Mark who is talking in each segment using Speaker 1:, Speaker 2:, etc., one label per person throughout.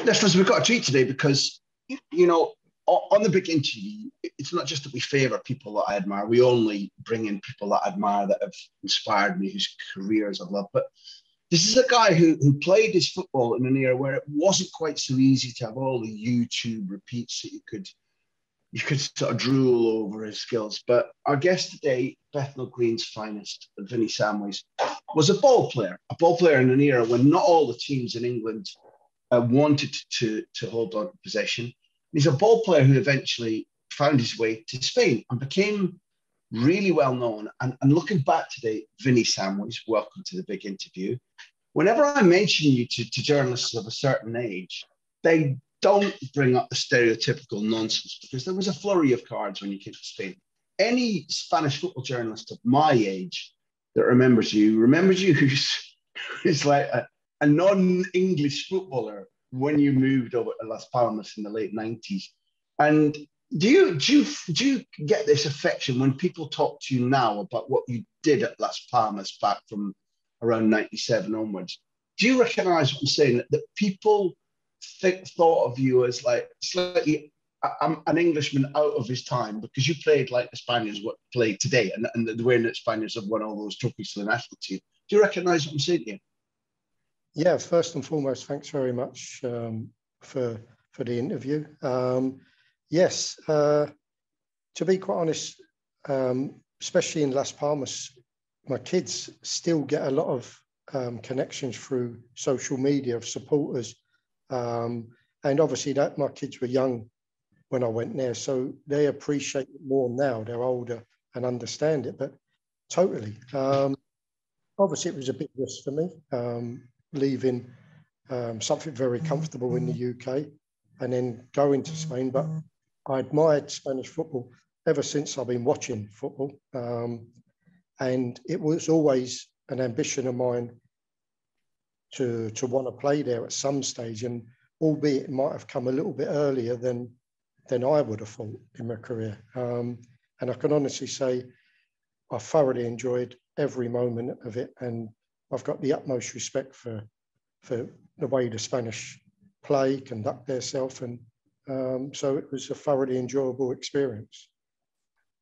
Speaker 1: Listeners, we've got a treat today because, on the big interview, it's not just that we favour people that I admire. We only bring in people that I admire, that have inspired me, whose careers I love. But this is a guy who played his football in an era where it wasn't quite so easy to have all the YouTube repeats that you could sort of drool over his skills. But our guest today, Bethnal Green's finest, Vinny Samways, was a ball player in an era when not all the teams in England wanted to hold on to possession. He's a ball player who eventually found his way to Spain and became really well known. And looking back today, Vinny Samways, welcome to the big interview. Whenever I mention you to journalists of a certain age, they don't bring up the stereotypical nonsense because there was a flurry of cards when you came to Spain. Any Spanish football journalist of my age that remembers you who's like a non-English footballer when you moved over to Las Palmas in the late 90s. And do you get this affection when people talk to you now about what you did at Las Palmas back from around 97 onwards? Do you recognize what I'm saying? That people thought of you as like slightly an Englishman out of his time because you played like the Spaniards play today, and the way that Spaniards have won all those trophies for the national team. Do you recognize what I'm saying here?
Speaker 2: Yeah, first and foremost, thanks very much for the interview. Yes, to be quite honest, especially in Las Palmas, my kids still get a lot of connections through social media of supporters. And obviously that my kids were young when I went there, so they appreciate it more now. They're older and understand it, but totally. Obviously it was a big risk for me, leaving something very comfortable in the UK and then going to Spain. But I admired Spanish football ever since I've been watching football. And it was always an ambition of mine to want to play there at some stage. And albeit it might have come a little bit earlier than I would have thought in my career. And I can honestly say I thoroughly enjoyed every moment of it. And I've got the utmost respect for the way the Spanish play, conduct themselves. And so it was a thoroughly enjoyable experience.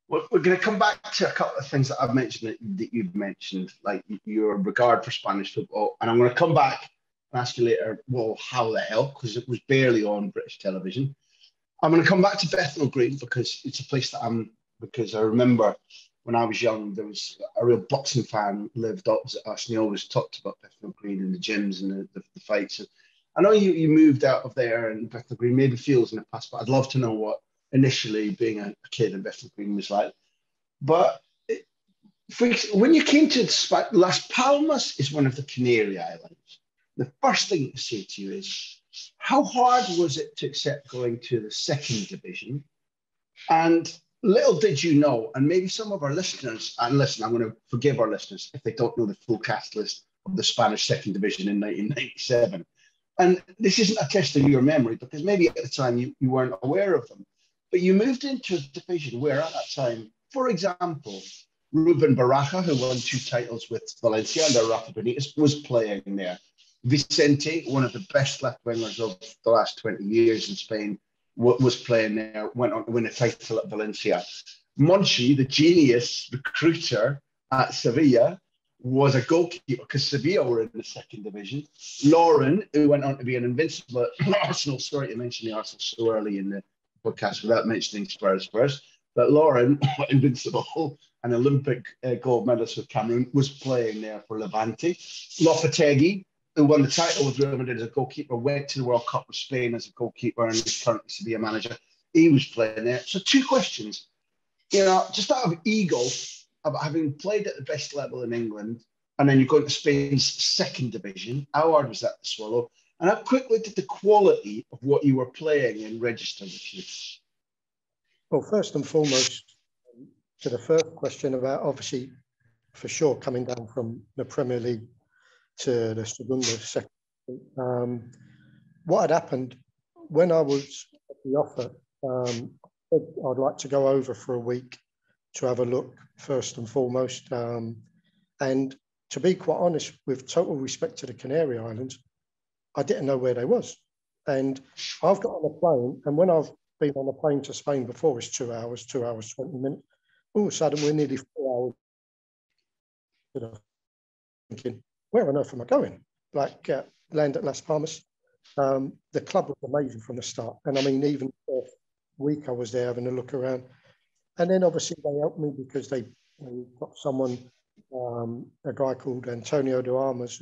Speaker 1: Well, we're going to come back to a couple of things that I've mentioned that you've mentioned, like your regard for Spanish football. And I'm going to come back and ask you later, well, how the hell? Because it was barely on British television. I'm going to come back to Bethnal Green because it's a place that because I remember when I was young, there was a real boxing fan lived opposite us, and he always talked about Bethnal Green and the gyms and the fights. And I know you moved out of there, and Bethnal Green maybe feels in the past, but I'd love to know what initially being a kid in Bethnal Green was like. But when you came to Las Palmas is one of the Canary Islands. The first thing to say to you is, how hard was it to accept going to the second division? And little did you know, and maybe some of our listeners, and listen, I'm going to forgive our listeners if they don't know the full cast list of the Spanish second division in 1997. And this isn't a test of your memory, because maybe at the time you weren't aware of them. But you moved into a division where at that time, for example, Ruben Baraja, who won 2 titles with Valencia under Rafa Benitez, was playing there. Vicente, one of the best left wingers of the last 20 years in Spain, was playing there, went on to win a title at Valencia. Monchi, the genius recruiter at Sevilla, was a goalkeeper because Sevilla were in the second division. Lauren, who went on to be an invincible at Arsenal, sorry to mention the Arsenal so early in the podcast without mentioning Spurs first, but Lauren, invincible, an Olympic gold medalist with Cameroon, was playing there for Levante. Lopetegui, who won the title with Real Madrid as a goalkeeper, went to the World Cup with Spain as a goalkeeper and is currently Sevilla manager. He was playing there. So 2 questions, just out of ego, about having played at the best level in England, and then you're going to Spain's second division. How hard was that to swallow? And how quickly did the quality of what you were playing in register with you?
Speaker 2: Well, first and foremost, to the first question about, obviously, for sure, coming down from the Premier League to the Segunda second. What had happened when I was at the offer, I'd like to go over for a week to have a look, first and foremost. And to be quite honest, with total respect to the Canary Islands, I didn't know where they was. And I've got on a plane, and when I've been on a plane to Spain before, it's 2 hours, 20 minutes. All of a sudden, we're nearly 4 hours. Thinking, where on earth am I going? Like, land at Las Palmas. The club was amazing from the start. And I mean, even the first week I was there having a look around. And then obviously they helped me because they got someone, a guy called Antonio de Armas,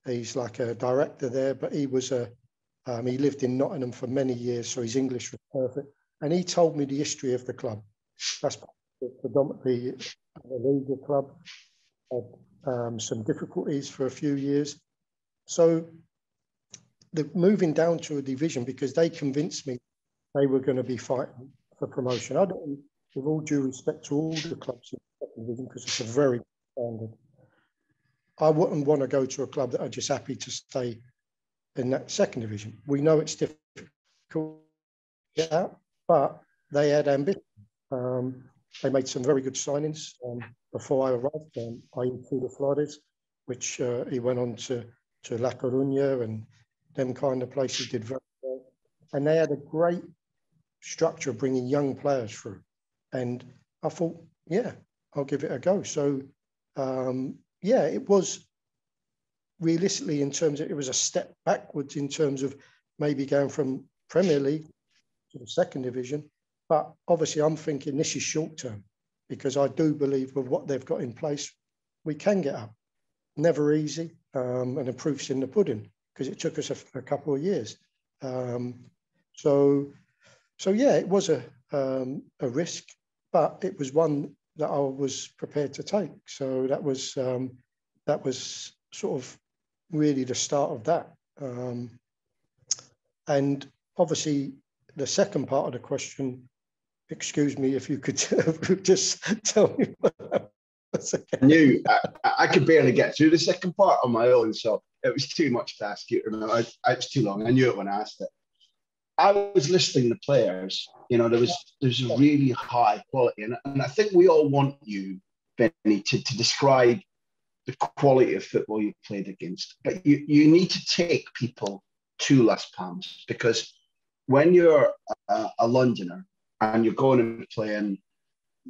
Speaker 2: he's like a director there, but he was he lived in Nottingham for many years, so his English was perfect. And he told me the history of the club. That's predominantly a league club. Had some difficulties for a few years. So moving down to a division, because they convinced me they were going to be fighting for promotion. I don't, with all due respect to all the clubs in the second division, because it's a very standard. I wouldn't want to go to a club that are just happy to stay in that second division. We know it's difficult to get out, but they had ambition. They made some very good signings before I arrived, i.e. Tudo Flores, which he went on to La Coruña and them kind of places, did very well. And they had a great structure of bringing young players through. And I thought, yeah, I'll give it a go. So, yeah, it was realistically in terms of, it was a step backwards in terms of maybe going from Premier League to the second division. But obviously I'm thinking this is short term, because I do believe with what they've got in place, we can get up. Never easy, and the proof's in the pudding, because it took us a couple of years. So yeah, it was a risk, but it was one that I was prepared to take. So that was sort of really the start of that. And obviously the second part of the question, excuse me if you could just tell me what that was again.
Speaker 1: I knew I could barely get through the second part on my own, so it was too much to ask you. Remember, it was too long. I knew it when I asked it. I was listing the players. You know, there's a really high quality, and I think we all want you, Vinny, to describe the quality of football you played against. But you need to take people to Las Palmas, because when you're a Londoner and you're going and playing,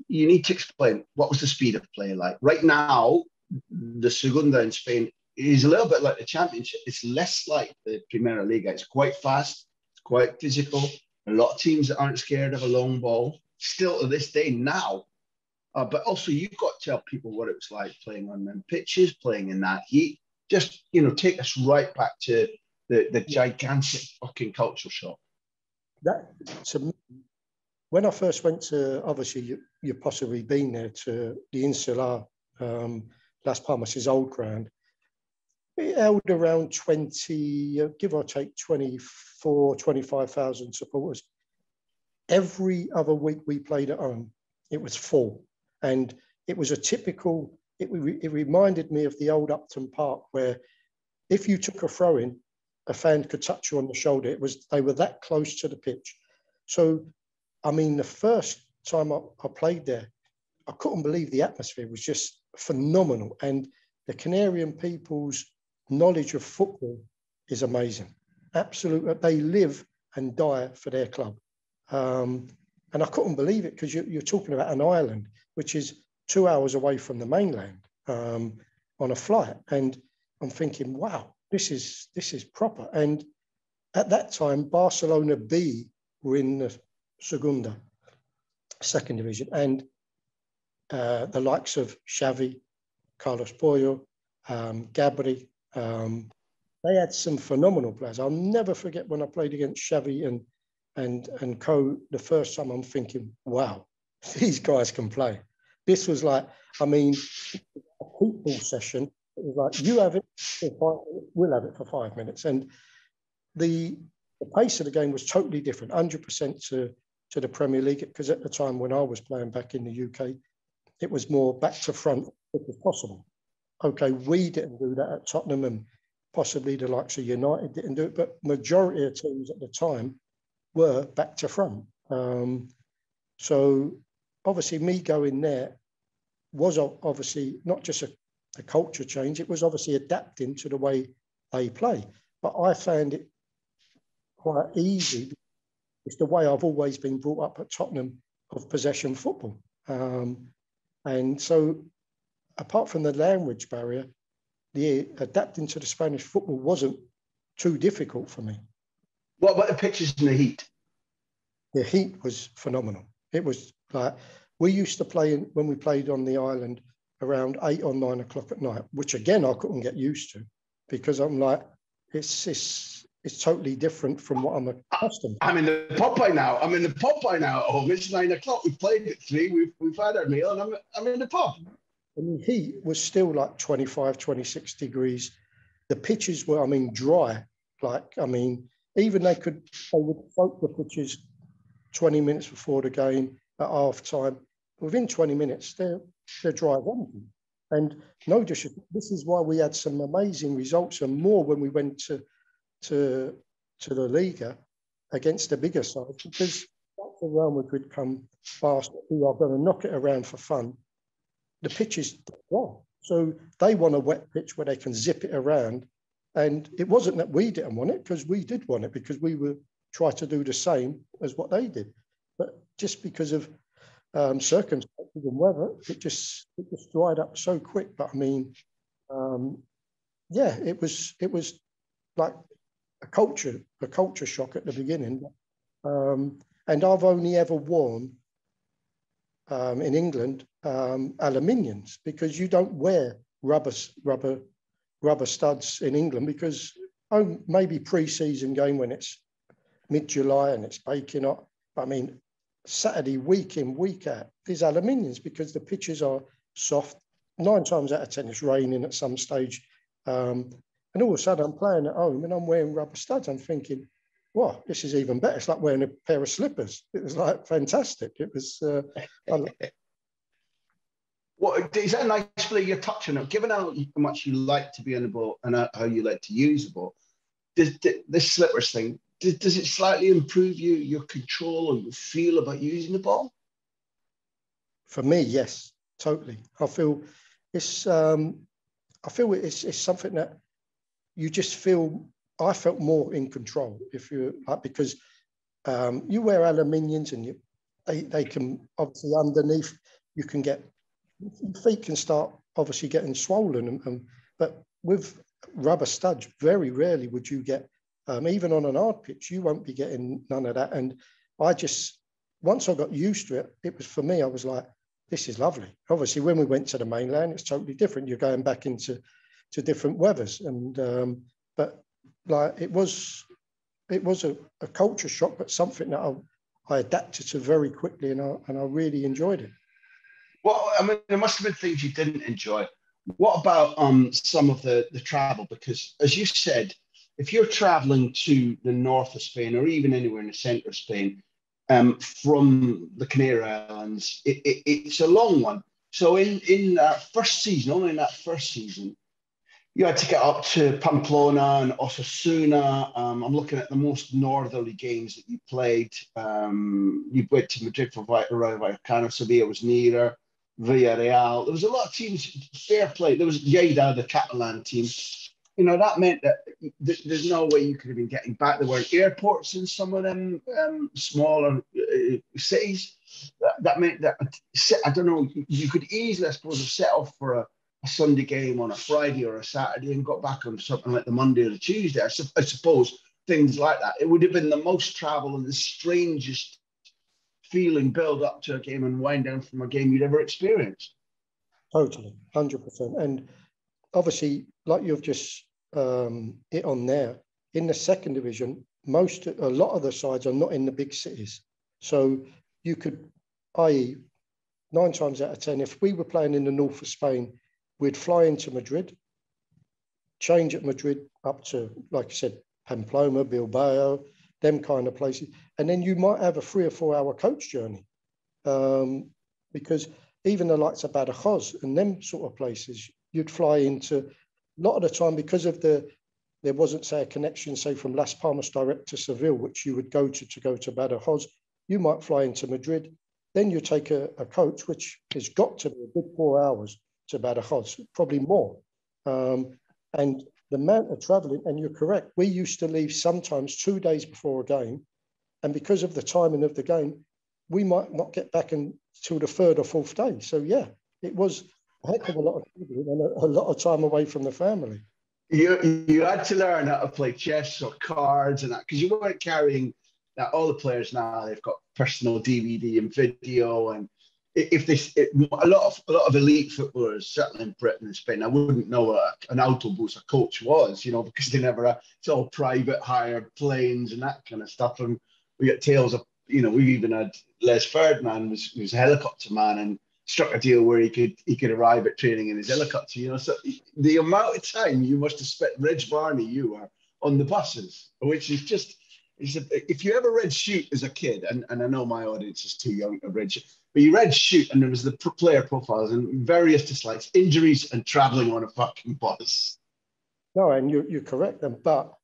Speaker 1: you need to explain what was the speed of play like. Right now, the Segunda in Spain is a little bit like the Championship. It's less like the Primera Liga. It's quite fast, it's quite physical. A lot of teams that aren't scared of a long ball, still to this day now. But also, you've got to tell people what it was like playing on them pitches, playing in that heat. Just, take us right back to the gigantic fucking culture shock.
Speaker 2: When I first went to, obviously you've possibly been there, to the Insular, Las Palmas' old ground. It held around 20, give or take 24, 25,000 supporters. Every other week we played at home, it was full. And it was a typical, it reminded me of the old Upton Park, where if you took a throw in, a fan could touch you on the shoulder. They were that close to the pitch. So, I mean, the first time I played there, I couldn't believe the atmosphere was just phenomenal. And the Canarian people's knowledge of football is amazing. Absolutely. They live and die for their club. And I couldn't believe it, because you're talking about an island, which is 2 hours away from the mainland on a flight. And I'm thinking, wow, this is proper. And at that time, Barcelona B were in the Segunda, second division. And the likes of Xavi, Carlos Pollo, Gabri, they had some phenomenal players. I'll never forget when I played against Xavi and co the first time. I'm thinking, wow, these guys can play. This was like, I mean, a football session. It was like, you have it for 5 minutes, we'll have it for 5 minutes. And the pace of the game was totally different, 100% to the Premier League, because at the time when I was playing back in the UK, it was more back to front if it was possible. Okay, we didn't do that at Tottenham, and possibly the likes of United didn't do it, but majority of teams at the time were back to front. So obviously me going there was obviously not just a culture change, it was obviously adapting to the way they play. But I found it quite easy. It's the way I've always been brought up at Tottenham, of possession football. And so apart from the language barrier, the adapting to the Spanish football wasn't too difficult for me.
Speaker 1: What about the pitches and the heat?
Speaker 2: The heat was phenomenal. It was like, we used to play when we played on the island around 8 or 9 o'clock at night, which again, I couldn't get used to, because I'm like, it's totally different from what I'm accustomed to.
Speaker 1: I'm in the pub by now. I'm in the pub by now at home. It's 9 o'clock. We've played at 3. We've had our meal, and I'm in the pub.
Speaker 2: And the heat was still like 25, 26 degrees. The pitches were, dry. Even they would soak the pitches 20 minutes before the game at half time. Within 20 minutes, they're dry as anything. And no disrespect, this is why we had some amazing results and more when we went to the Liga against the bigger sides, because that's the Real Madrid come fast, who are going to knock it around for fun. The pitch is dry. So they want a wet pitch where they can zip it around. And it wasn't that we didn't want it, because we did want it, because we were trying to do the same as what they did. But just because of circumstances and weather, it just dried up so quick. But it was like a culture shock at the beginning. And I've only ever worn in England aluminiums, because you don't wear rubber studs in England, because maybe pre-season game when it's mid-July and it's baking hot. Saturday, week in, week out, there's aluminiums, because the pitches are soft. 9 times out of 10, it's raining at some stage. And all of a sudden, I'm playing at home and I'm wearing rubber studs. I'm thinking, wow, this is even better. It's like wearing a pair of slippers. It was like fantastic. It was...
Speaker 1: What is that a nice play you're touching on? Given how much you like to be on the ball and how you like to use the ball, this slippers thing, does it slightly improve your control or your feel about using the ball?
Speaker 2: For me, yes, totally. I feel it's something that you just feel. I felt more in control because you wear aluminiums and they can obviously underneath you can get feet can start obviously getting swollen but with rubber studs, very rarely would you get even on an hard pitch, you won't be getting none of that. And once I got used to it, it was for me, I was like, this is lovely. Obviously, when we went to the mainland, it's totally different. You're going back into different weathers. And but like it was a culture shock, but something that I adapted to very quickly, and I really enjoyed it.
Speaker 1: Well, there must have been things you didn't enjoy. What about some of the travel? Because as you said, if you're traveling to the north of Spain or even anywhere in the center of Spain, from the Canary Islands, it's a long one. So in that first season, only in that first season, you had to get up to Pamplona and Osasuna. I'm looking at the most northerly games that you played. You went to Madrid for Rayo Vallecano. Sevilla was nearer. Villarreal. There was a lot of teams. Fair play. There was Lleida, the Catalan team. That meant that there's no way you could have been getting back. There weren't airports in some of them smaller cities. That meant that, I don't know, you could easily, I suppose, have set off for a Sunday game on a Friday or a Saturday and got back on something like the Monday or the Tuesday. I suppose things like that. It would have been the most travel and the strangest feeling build up to a game and wind down from a game you'd ever experienced.
Speaker 2: Totally, 100%. And obviously, like you've just hit on there, in the second division, a lot of the sides are not in the big cities. So you could, i.e., 9 times out of 10, if we were playing in the north of Spain, we'd fly into Madrid, change at Madrid up to, like I said, Pamplona, Bilbao, them kind of places. And then you might have a 3 or 4 hour coach journey, because even the likes of Badajoz and them sort of places, you'd fly into a lot of the time because of there wasn't, say, a connection, say, from Las Palmas direct to Seville, which you would go to go to Badajoz. You might fly into Madrid. Then you take a coach, which has got to be a good 4 hours to Badajoz, probably more. And the amount of travelling, and you're correct, we used to leave sometimes 2 days before a game, and because of the timing of the game, we might not get back until the third or fourth day. So yeah, it was a heck of a lot of travelling and a lot of time away from the family.
Speaker 1: You had to learn how to play chess or cards and that, because you weren't carrying that. All the players now, they've got personal DVD and video, and if a lot of elite footballers, certainly in Britain and Spain, I wouldn't know what an autobus, a coach was, because they never. It's all private hire planes and that kind of stuff. And we get tales of, we've even had Les Ferdinand was a helicopter man and struck a deal where he could arrive at training in his helicopter. So the amount of time you must have spent, Reg Barney, you are on the buses, which is just. If you ever read Shoot as a kid, and I know my audience is too young to read Shoot, but you read Shoot and there was the player profiles and various dislikes, injuries, and traveling on a fucking bus.
Speaker 2: No, and you're correct. But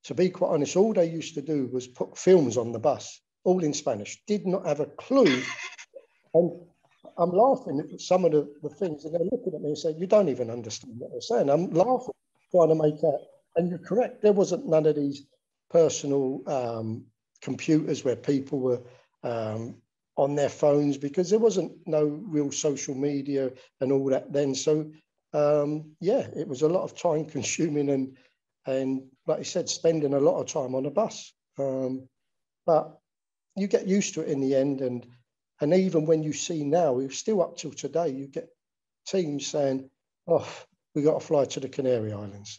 Speaker 2: to be quite honest, all they used to do was put films on the bus, all in Spanish. Did not have a clue. And I'm laughing at some of the things, and they're looking at me and saying, "You don't even understand what they're saying." I'm laughing, trying to make out. And you're correct. There wasn't none of these personal computers where people were on their phones, because there wasn't no real social media and all that then. So yeah, it was a lot of time consuming and like I said, spending a lot of time on a bus. But you get used to it in the end, and even when you see now, we're still up till today, you get teams saying, "Oh, we got to fly to the Canary Islands."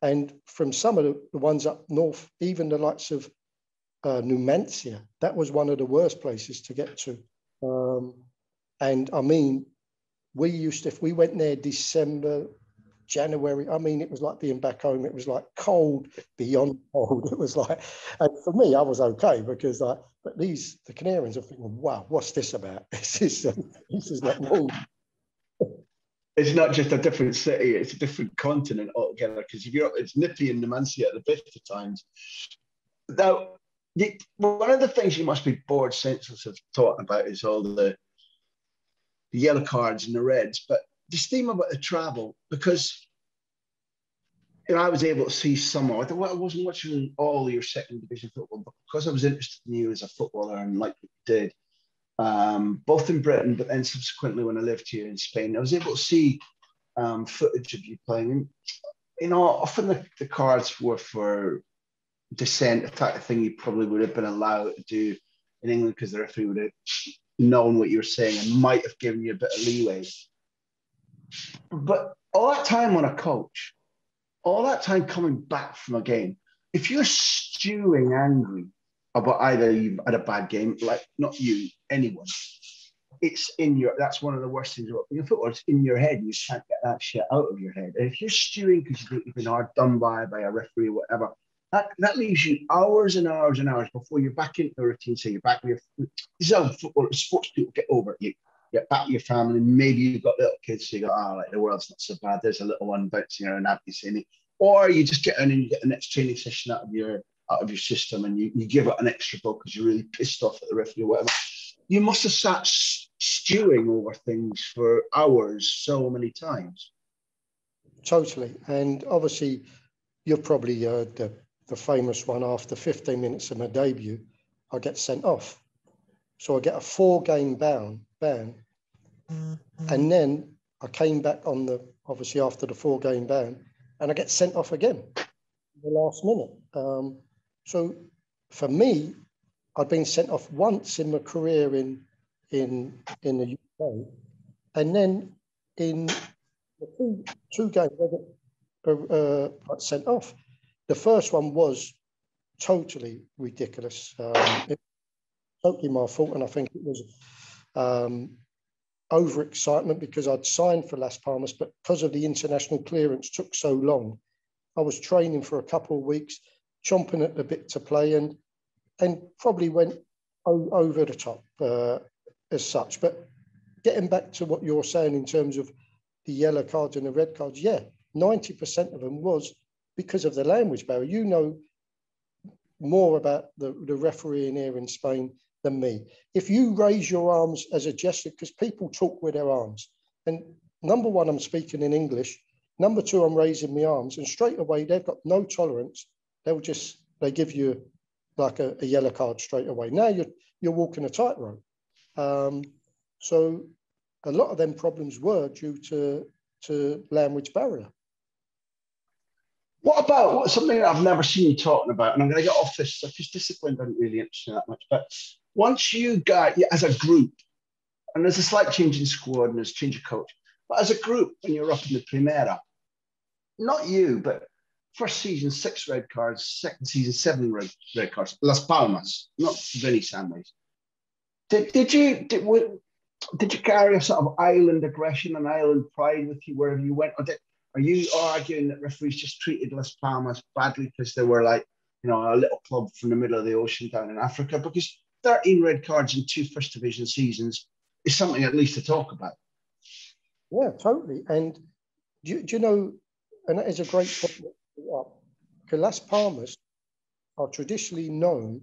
Speaker 2: And from some of the ones up north, even the likes of Numancia, that was one of the worst places to get to. And I mean, we used to, if we went there December, January, I mean, it was like being back home. It was like cold beyond cold. It was like, and for me, I was okay, because but the Canarians are thinking, "Wow, what's this about? This is not normal."
Speaker 1: It's not just a different city; it's a different continent altogether. Because it's nippy and Numancia at the best of times. Now, one of the things you must be bored senseless of talking about is all the yellow cards and the reds. But just theme about the travel, because I was able to see some of it. I wasn't watching all your second division football, but because I was interested in you as a footballer and like you did, both in Britain, but then subsequently when I lived here in Spain, I was able to see footage of you playing. Often the cards were for dissent, a type of thing you probably would have been allowed to do in England, because the referee would have known what you were saying and might have given you a bit of leeway. But all that time on a coach, all that time coming back from a game, if you're stewing angry about either you've had a bad game, like not you, anyone, that's one of the worst things about being a footballer. It's in your head. You can't get that shit out of your head. And if you're stewing because you think you've been hard done by a referee or whatever, that leaves you hours and hours and hours before you're back into the routine. So you're back with this is how sports people get over it. You get back with your family, and maybe you've got little kids, so you go, the world's not so bad. There's a little one bouncing around, happy seeing it. Or you just get in and you get the next training session out of your system, and you give it an extra ball because you're really pissed off at the referee or whatever. You must have sat stewing over things for hours so many times.
Speaker 2: Totally. And obviously, you've probably heard the famous one, after 15 minutes of my debut, I get sent off. So I get a 4-game ban. And then I came back obviously after the 4-game ban, and I get sent off again in the last minute. So for me, I'd been sent off once in my career in the UK, and then in the two games I got sent off. The first one was totally ridiculous. It was totally my fault, and I think it was overexcitement because I'd signed for Las Palmas, but because of the international clearance took so long, I was training for a couple of weeks, chomping at the bit to play, and probably went over the top as such. But getting back to what you're saying in terms of the yellow cards and the red cards, 90% of them was because of the language barrier. You know more about the refereeing here in Spain than me. If you raise your arms as a gesture, because people talk with their arms, and number one, I'm speaking in English, number two, I'm raising my arms, and straight away they've got no tolerance. They give you like a yellow card straight away. Now you're walking a tightrope. So a lot of them problems were due to language barrier.
Speaker 1: What about something that I've never seen you talking about? And I'm going to get off this because discipline doesn't really interest me that much. But once you got, as a group, and there's a slight change in squad and there's a change of coach, but as a group, when you're up in the Primera, not you, but first season, 6 red cards, second season, 7 red cards, Las Palmas, not Vinny Samways. Did you carry a sort of island aggression and island pride with you wherever you went? Or are you arguing that referees just treated Las Palmas badly because they were like, a little club from the middle of the ocean down in Africa? Because 13 red cards in 2 first division seasons is something at least to talk about.
Speaker 2: Yeah, totally. And do you know, and that is a great point, because Las Palmas are traditionally known,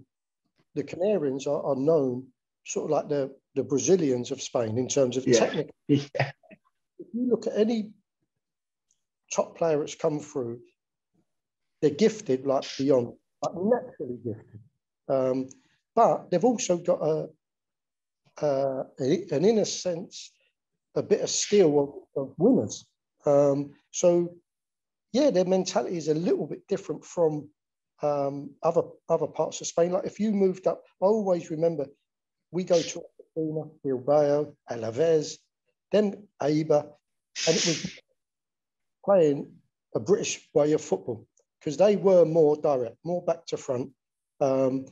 Speaker 2: the Canarians are known sort of like the Brazilians of Spain in terms of technical. Yeah. If you look at any top player that's come through, they're gifted like beyond, like naturally gifted. But they've also got an inner sense, a bit of skill of winners. So, yeah, their mentality is a little bit different from other parts of Spain. Like if you moved up, I always remember we go to Bilbao, Alaves, then Eibar, and it was playing a British way of football because they were more direct, more back to front. And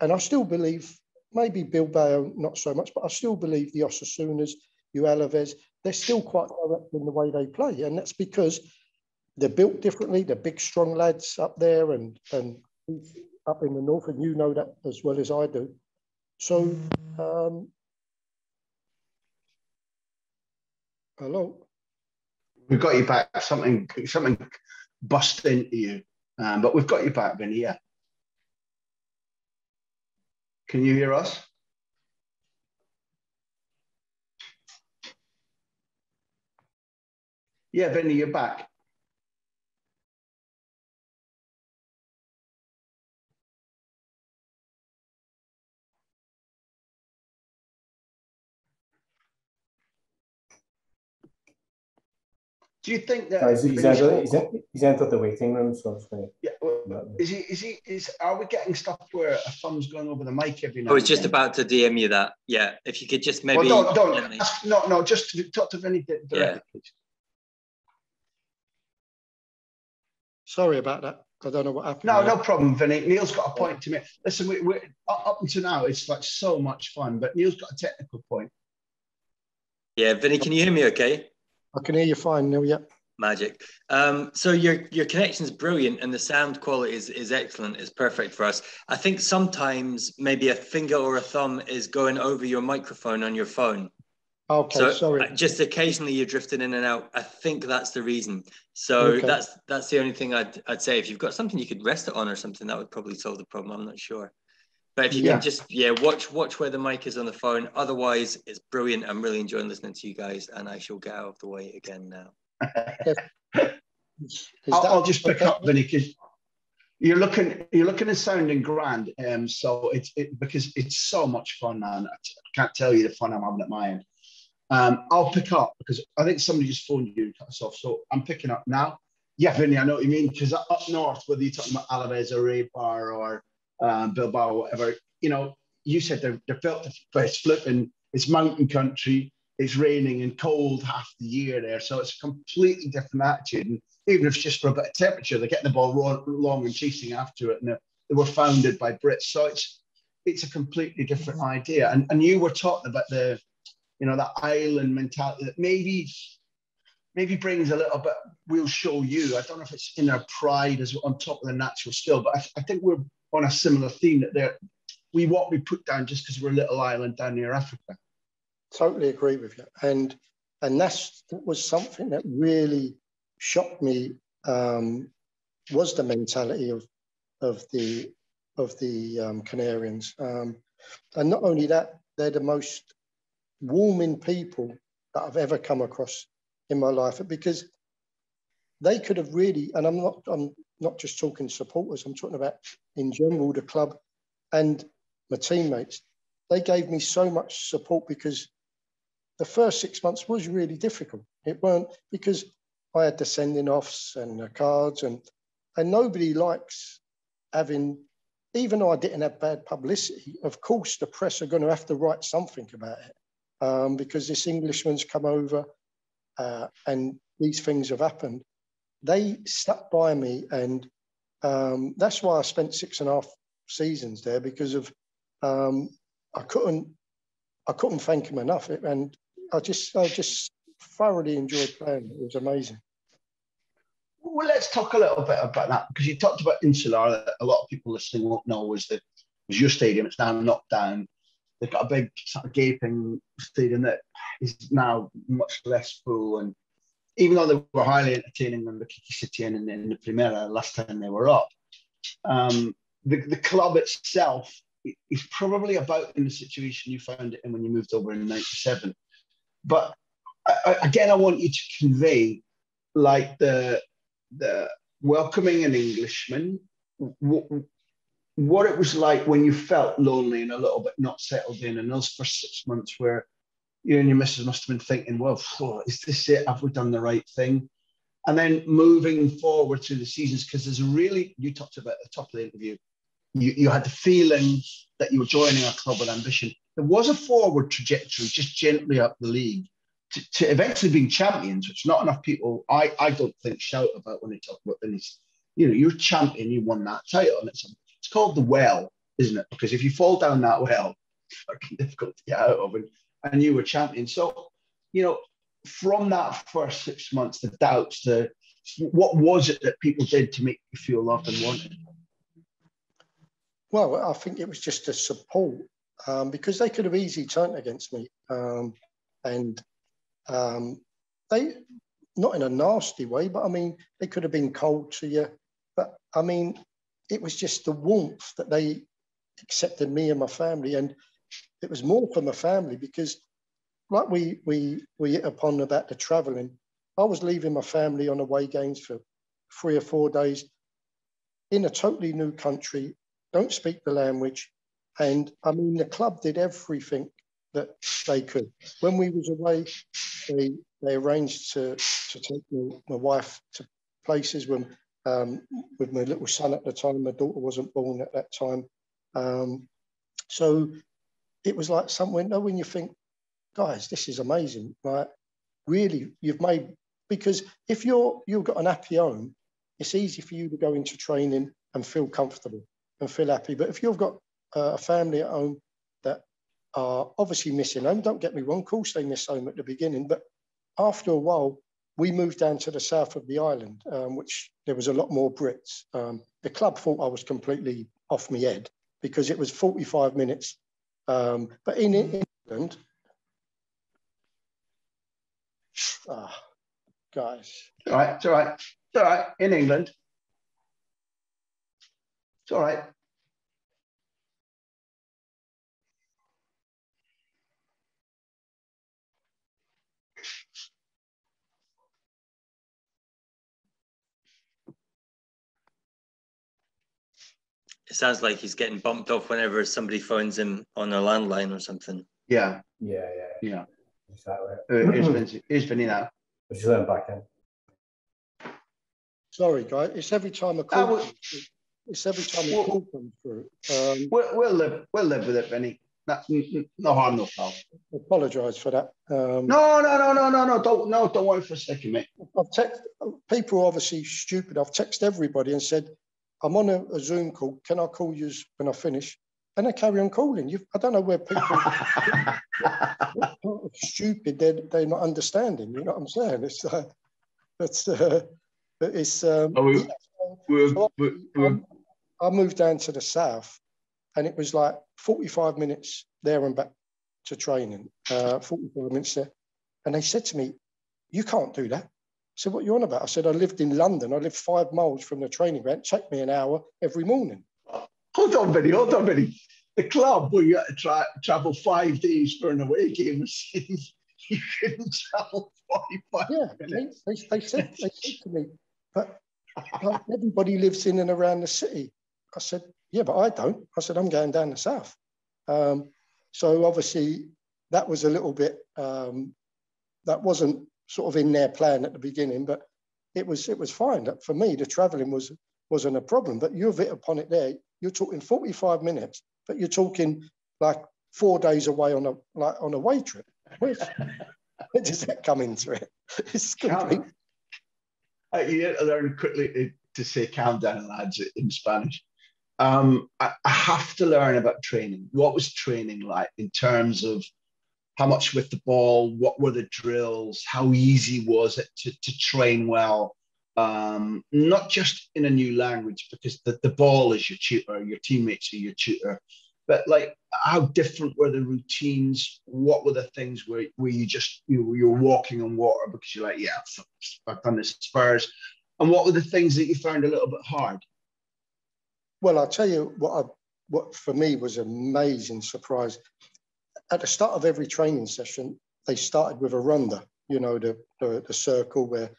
Speaker 2: I still believe, maybe Bilbao not so much, but I still believe the Osasunas, Alaves, they're still quite direct in the way they play. And that's because they're built differently. They're big, strong lads up there and up in the north, and you know that as well as I do. So, hello?
Speaker 1: We've got you back. Something bust into you. But we've got you back, Vinny, yeah. Can you hear us? Yeah, Vinny, you're back. Do you think that
Speaker 3: he's entered the waiting room, so it's going to...
Speaker 1: Yeah, well, are we getting stuff where a thumb's going over the mic every now?
Speaker 4: I was just about to DM you that. Yeah, if you could just maybe...
Speaker 1: Well, don't. Just talk to Vinny directly, please.
Speaker 2: Sorry about that. I don't know what happened.
Speaker 1: No problem, Vinny. Neil's got a point to make. Listen, we're up until now, it's like so much fun, but Neil's got a technical point.
Speaker 4: Yeah, Vinny, can you hear me okay?
Speaker 2: I can hear you fine, Neil, yeah.
Speaker 4: Magic. So your connection's brilliant and the sound quality is excellent. It's perfect for us. I think sometimes maybe a finger or a thumb is going over your microphone on your phone.
Speaker 2: Okay,
Speaker 4: so
Speaker 2: sorry.
Speaker 4: Just occasionally you're drifting in and out. I think that's the reason. So okay. That's the only thing I'd say. If you've got something you could rest it on or something, that would probably solve the problem. I'm not sure. But if you can just watch where the mic is on the phone. Otherwise, it's brilliant. I'm really enjoying listening to you guys, and I shall get out of the way again now.
Speaker 1: I'll just pick up, Vinny, because you're looking and sounding grand. So because it's so much fun, man. I can't tell you the fun I'm having at my end. I'll pick up because I think somebody just phoned you and cut us off. So I'm picking up now. Yeah, Vinny, I know what you mean. Because up north, whether you're talking about Alaves or Eibar or Bilbao or whatever, you said they're built for it's flipping, it's mountain country, it's raining and cold half the year there. So it's a completely different attitude. And even if it's just for a bit of temperature, they're getting the ball long and chasing after it. And they were founded by Brits. So it's a completely different idea. And you were talking about the that island mentality that maybe brings a little bit, we'll show you. I don't know if it's inner pride as on top of the natural skill, but I think we're on a similar theme that we put down just because we're a little island down near Africa.
Speaker 2: Totally agree with you. And that was something that really shocked me, was the mentality of the Canarians. And not only that, they're the most warming people that I've ever come across in my life, because they could have really, and I'm not just talking supporters, I'm talking about in general the club and my teammates. They gave me so much support because the first 6 months was really difficult. It weren't because I had the sending offs and the cards, and nobody likes having, even though I didn't have bad publicity, of course the press are going to have to write something about it because this Englishman's come over and these things have happened. They stuck by me, and that's why I spent 6.5 seasons there, because of I couldn't thank him enough, and I just thoroughly enjoyed playing. It was amazing.
Speaker 1: Well, let's talk a little bit about that, because you talked about Insular, that a lot of people listening won't know was your stadium. It's now knocked down. They've got a big sort of gaping stadium that is now much less full, and even though they were highly entertaining under Kiki Setien in the Primera last time they were up, the club itself is probably about in the situation you found it in when you moved over in '97. But again, I want you to convey like the welcoming an Englishman, what it was like when you felt lonely and a little bit not settled in those first 6 months where you and your missus must have been thinking, well, is this it? Have we done the right thing? And then moving forward through the seasons, because there's you talked about at the top of the interview, you had the feeling that you were joining a club with ambition. There was a forward trajectory just gently up the league to eventually being champions, which not enough people, I don't think, shout about when they talk about Vinny's. You're champion, you won that title, and it's called the well, isn't it? Because if you fall down that well, it's fucking difficult to get out of, and you were champion. So, from that first 6 months, the doubts, what was it that people did to make you feel loved and wanted?
Speaker 2: Well, I think it was just a support, because they could have easily turned against me, and they, not in a nasty way, but I mean, they could have been cold to you. But I mean, it was just the warmth that they accepted me and my family, and it was more for my family because, like we hit upon about the travelling, I was leaving my family on away games for 3 or 4 days in a totally new country, don't speak the language, and I mean the club did everything that they could. When we was away, they arranged to take my wife to places with my little son at the time. My daughter wasn't born at that time, so it was like somewhere. When you think, guys, this is amazing. Like, really, you've made, because if you've got an happy home, it's easy for you to go into training and feel comfortable and feel happy. But if you've got a family at home that are obviously missing home, don't get me wrong, of course they miss home at the beginning, but after a while, we moved down to the south of the island, which there was a lot more Brits. The club thought I was completely off my head because it was 45 minutes. But in England, guys.
Speaker 1: It's all right. It's all right. It's all right. In England. It's all right.
Speaker 4: It sounds like he's getting bumped off whenever somebody phones him on a landline or something.
Speaker 1: Yeah.
Speaker 3: Exactly.
Speaker 1: Here's Vinny now.
Speaker 3: Just let him back in.
Speaker 2: Sorry, guys. It's every time a call. It's every time a call comes through.
Speaker 1: We'll live with it, Vinny. No harm, no foul.
Speaker 2: I apologise for that.
Speaker 1: No. Don't worry for a second, mate.
Speaker 2: People are obviously stupid. I've texted everybody and said, I'm on a Zoom call. Can I call you when I finish? And they carry on calling. I don't know where people are stupid. They're not understanding. You know what I'm saying? I moved down to the south, and it was like 45 minutes there and back to training. 45 minutes there, and they said to me, "You can't do that." I said, "What are you on about?" I said, "I lived in London. I lived 5 miles from the training ground. It took me an hour every morning."
Speaker 1: Hold on, Vinny. The club where you had to travel 5 days for an away game, you couldn't travel 45 minutes.
Speaker 2: They said to me, but like, everybody lives in and around the city. I said, yeah, but I don't. I said, I'm going down the south. So obviously that was a little bit, that wasn't sort of in their plan at the beginning, but it was fine. For me, the travelling wasn't a problem. But you've hit upon it there. You're talking 45 minutes, but you're talking like 4 days away on a way trip. Where does that come into it? It's complete.
Speaker 1: You need to learn quickly to say "calm down, lads" in Spanish. I have to learn about training. What was training like in terms of how much with the ball? What were the drills? How easy was it to train well? Not just in a new language, because the ball is your tutor, your teammates are your tutor, but like how different were the routines? What were the things where you're walking on water because you're like, yeah, I've done this at Spurs, and what were the things that you found a little bit hard?
Speaker 2: Well, I'll tell you what for me was an amazing surprise. At the start of every training session, they started with a ronda, you know, the circle where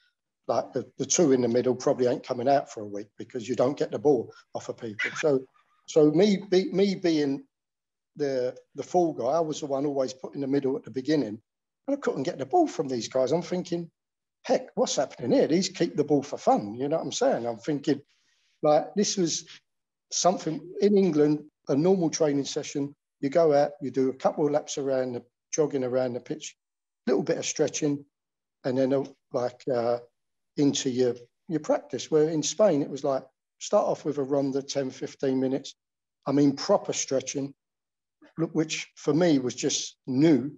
Speaker 2: like the two in the middle probably ain't coming out for a week because you don't get the ball off of people. So me being the fall guy, I was the one always put in the middle at the beginning, and I couldn't get the ball from these guys. I'm thinking, heck, what's happening here? These keep the ball for fun, you know what I'm saying? I'm thinking, like, this was something in England, a normal training session. You go out, you do a couple of laps around, jogging around the pitch, a little bit of stretching, and then into your practice. Where in Spain, it was like, start off with a ronda, 10, 15 minutes. I mean, proper stretching, which for me was just new.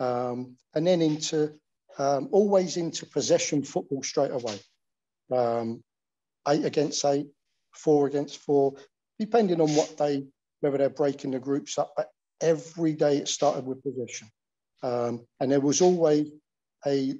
Speaker 2: And then always into possession football straight away. 8 against 8, 4 against 4, depending on what day, whether they're breaking the groups up. But every day it started with possession. And there was always a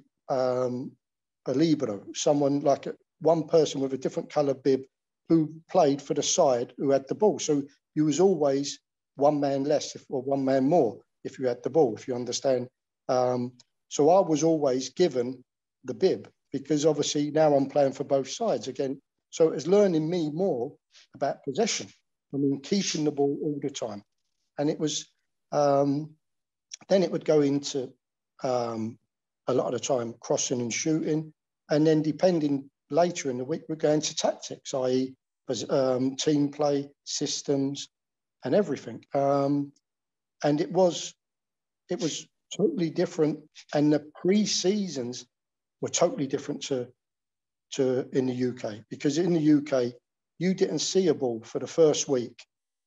Speaker 2: libero, someone like one person with a different colour bib who played for the side who had the ball. So you was always one man less or one man more if you had the ball, if you understand. So I was always given the bib because obviously now I'm playing for both sides again. So it was learning me more about possession. I mean, keeping the ball all the time. And it was, then it would go into a lot of the time crossing and shooting. And then depending later in the week, we'd go into tactics, i.e. team play, systems and everything. And it was totally different. And the pre-seasons were totally different to in the UK, because in the UK, you didn't see a ball for the first week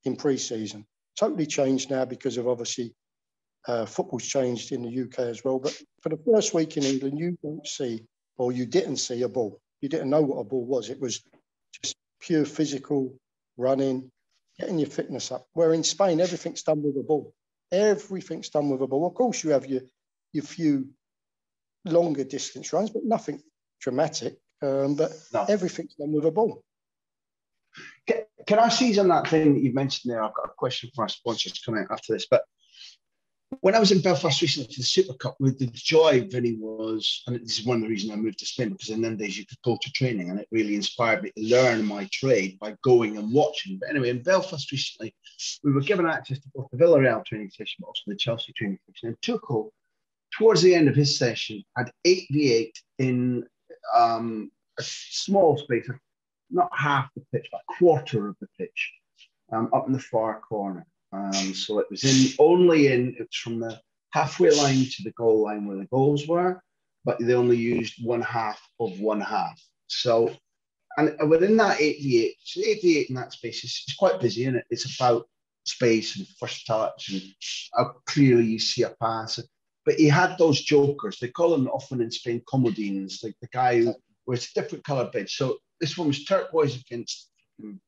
Speaker 2: in pre-season. Totally changed now because of obviously football's changed in the UK as well. But for the first week in England, you don't see, or you didn't see a ball. You didn't know what a ball was. It was just pure physical running, getting your fitness up. Where in Spain, everything's done with a ball. Everything's done with a ball. Of course, you have your few longer distance runs, but nothing dramatic. But no. Everything's done with a ball.
Speaker 1: Can I seize on that thing that you mentioned there? I've got a question for our sponsors coming out after this. But when I was in Belfast recently for the Super Cup, with the joy, Vinny, was, and this is one of the reasons I moved to Spain, because in them days you could go to training, and it really inspired me to learn my trade by going and watching. But anyway, in Belfast recently, we were given access to both the Villarreal training session, but also the Chelsea training session. And Tuchel, towards the end of his session, had 8v8 in a small space, not half the pitch, but a quarter of the pitch, up in the far corner. So it was it was from the halfway line to the goal line where the goals were, but they only used one half of one half. So, and within that 8v8, so 8v8 in that space is quite busy, and it's about space and first touch and how clearly you see a pass. But he had those jokers. They call them often in Spain comodines, like the guy who was a different colour pitch. So this one was turquoise against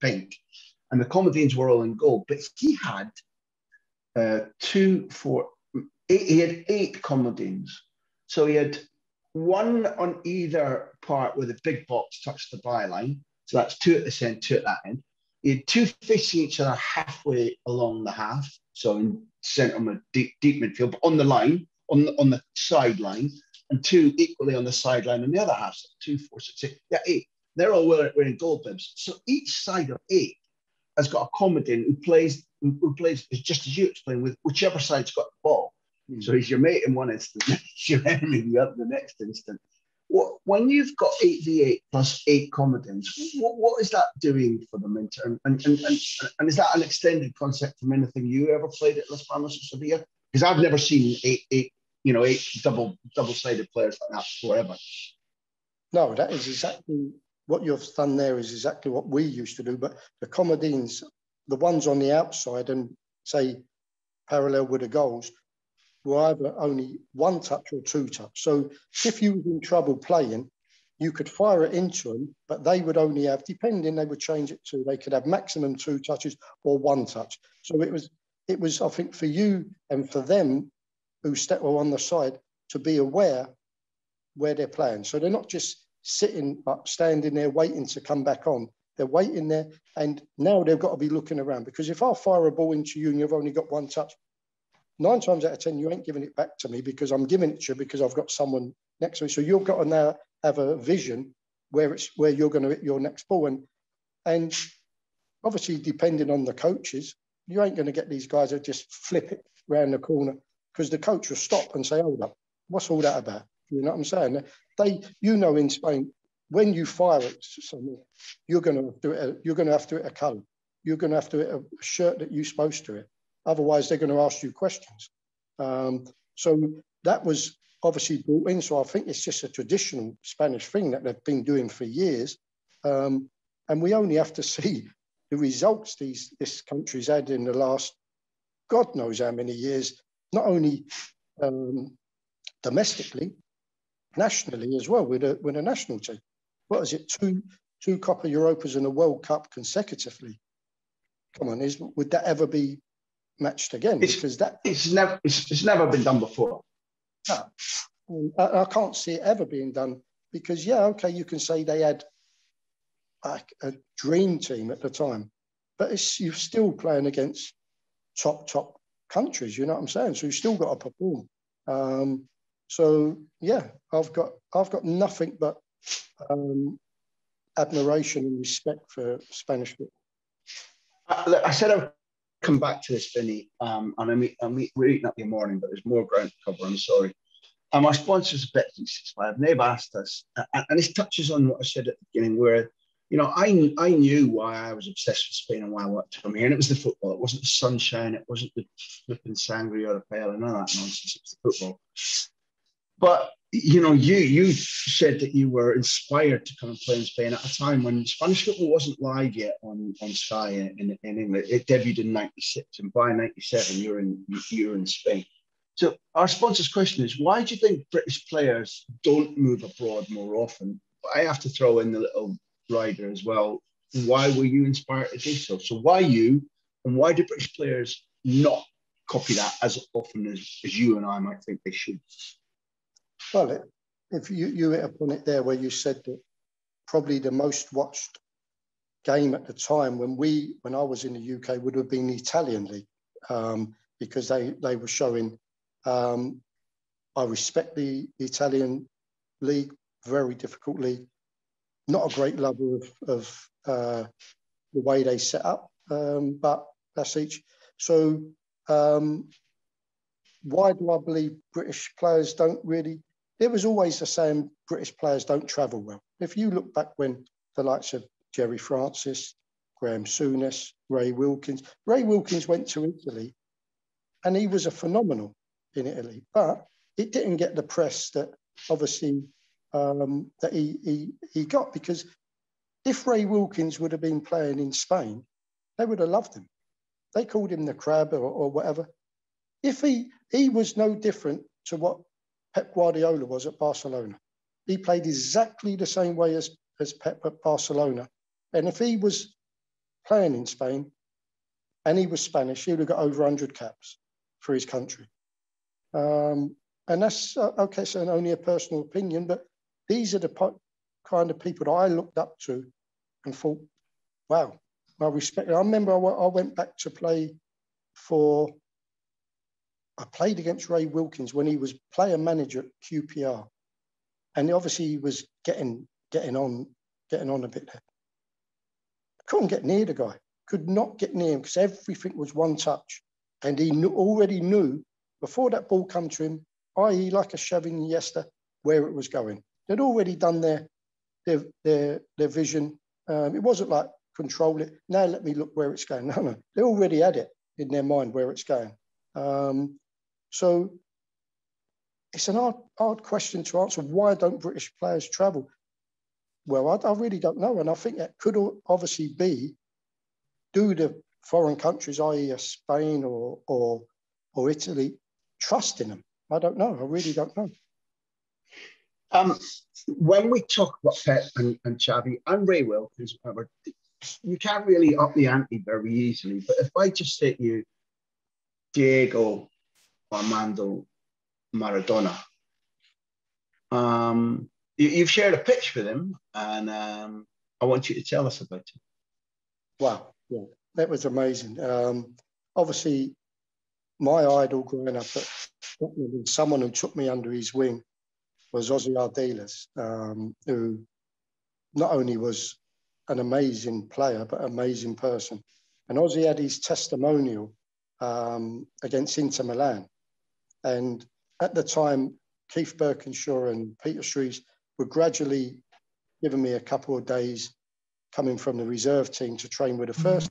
Speaker 1: pink, and the comodines were all in gold. But he had he had 8 comodines. So he had one on either part where the big box touched the byline. So that's 2 at this end, 2 at that end. He had 2 facing each other halfway along the half. So in centre of a deep midfield, but on the line, on the sideline, and 2 equally on the sideline on the other half. So 2, 4, 6, 8. Yeah, 8. They're all wearing gold bibs. So each side of 8 has got a comedian who plays just as you explained, with whichever side's got the ball. So he's your mate in one instant, he's your enemy in the next instant. When you've got 8v8 plus 8 comedians, what is that doing for them in turn? And is that an extended concept from anything you ever played at Las Palmas or Sevilla? Because I've never seen eight double-sided players like that before ever.
Speaker 2: No, that is exactly what you've done there. Is exactly what we used to do. But the comedians, the ones on the outside and say parallel with the goals, were either only 1 touch or 2 touch. So if you were in trouble playing, you could fire it into them, but they would only have, depending, they would change it to, they could have maximum 2 touches or 1 touch. So it was, I think, for you and for them who were on the side to be aware where they're playing. So they're not just standing there waiting to come back on. They're waiting there, and now they've got to be looking around, because if I fire a ball into you and you've only got 1 touch, 9 times out of 10, you ain't giving it back to me, because I'm giving it to you because I've got someone next to me. So you've got to now have a vision where you're going to hit your next ball. And obviously, depending on the coaches, you ain't going to get these guys that just flip it round the corner, because the coach will stop and say, hold up, what's all that about? You know what I'm saying? In Spain, when you fire it somewhere, you're going to have to hit a colour. You're going to have to hit a shirt that you're supposed to hit. Otherwise, they're going to ask you questions. So that was obviously brought in. So I think it's just a traditional Spanish thing that they've been doing for years. And we only have to see the results this country's had in the last, God knows how many years, not only domestically, nationally as well, with a national team. What is it, two Copa Europas and a World Cup consecutively? Come on, would that ever be matched again?
Speaker 1: It's never been done before.
Speaker 2: No, I can't see it ever being done, because you can say they had like a dream team at the time, but you're still playing against top countries. You know what I'm saying? So you've still got to perform. I've got nothing but admiration and respect for Spanish football.
Speaker 1: I said I would come back to this, Vinny, and we're eating up the morning, but there's more ground to cover. I'm sorry. Our sponsors at Bet365, they've asked us, and this touches on what I said at the beginning, where I knew why I was obsessed with Spain and why I wanted to come here, and it was the football. It wasn't the sunshine, it wasn't the flipping sangria or the paella, none of that nonsense. It was the football. But you said that you were inspired to come and play in Spain at a time when Spanish football wasn't live yet on Sky in England. It debuted in '96, and by '97 you're in Spain. So our sponsor's question is, why do you think British players don't move abroad more often? I have to throw in the little rider as well. Why were you inspired to do so? So why you, and why do British players not copy that as often as you and I might think they should?
Speaker 2: Well, if you hit upon it there, where you said that probably the most watched game at the time when I was in the UK would have been the Italian league, because they were showing. I respect the Italian league, very difficult league. Not a great lover of the way they set up, but that's each. So why do I believe British players don't really? There was always the saying, British players don't travel well. If you look back when the likes of Jerry Francis, Graham Souness, Ray Wilkins went to Italy, and he was a phenomenal in Italy, but it didn't get the press that obviously that he got, because if Ray Wilkins would have been playing in Spain, they would have loved him. They called him the crab or whatever. If he was no different to what Pep Guardiola was at Barcelona. He played exactly the same way as Pep at Barcelona. And if he was playing in Spain and he was Spanish, he would have got over 100 caps for his country. And that's, okay, so only a personal opinion, but these are the kind of people that I looked up to and thought, wow, I respect it. I remember I went back to play I played against Ray Wilkins when he was player manager at QPR. And obviously he was getting on getting on a bit there. I couldn't get near the guy. Could not get near him because everything was one touch. And he already knew before that ball come to him, i.e. like a Xavi Iniesta, where it was going. They'd already done their vision. It wasn't like control it. Now let me look where it's going. No. They already had it in their mind where it's going. So it's an hard question to answer. Why don't British players travel? Well, I really don't know. And I think that could obviously be, do the foreign countries, i.e. Spain or Italy, trust in them? I don't know. I really don't know.
Speaker 1: When we talk about Pep and Xavi and Ray Wilkins, you can't really up the ante very easily. But if I just say to you, Diego Armando Maradona, you've shared a pitch with him, and I want you to tell us about it.
Speaker 2: Wow, yeah, that was amazing. Obviously, my idol growing up at Tottenham, someone who took me under his wing, was Ossie Ardiles, who not only was an amazing player, but an amazing person. And Ossie had his testimonial against Inter Milan. And at the time, Keith Birkinshaw and Peter Shreves were gradually giving me a couple of days coming from the reserve team to train with the first.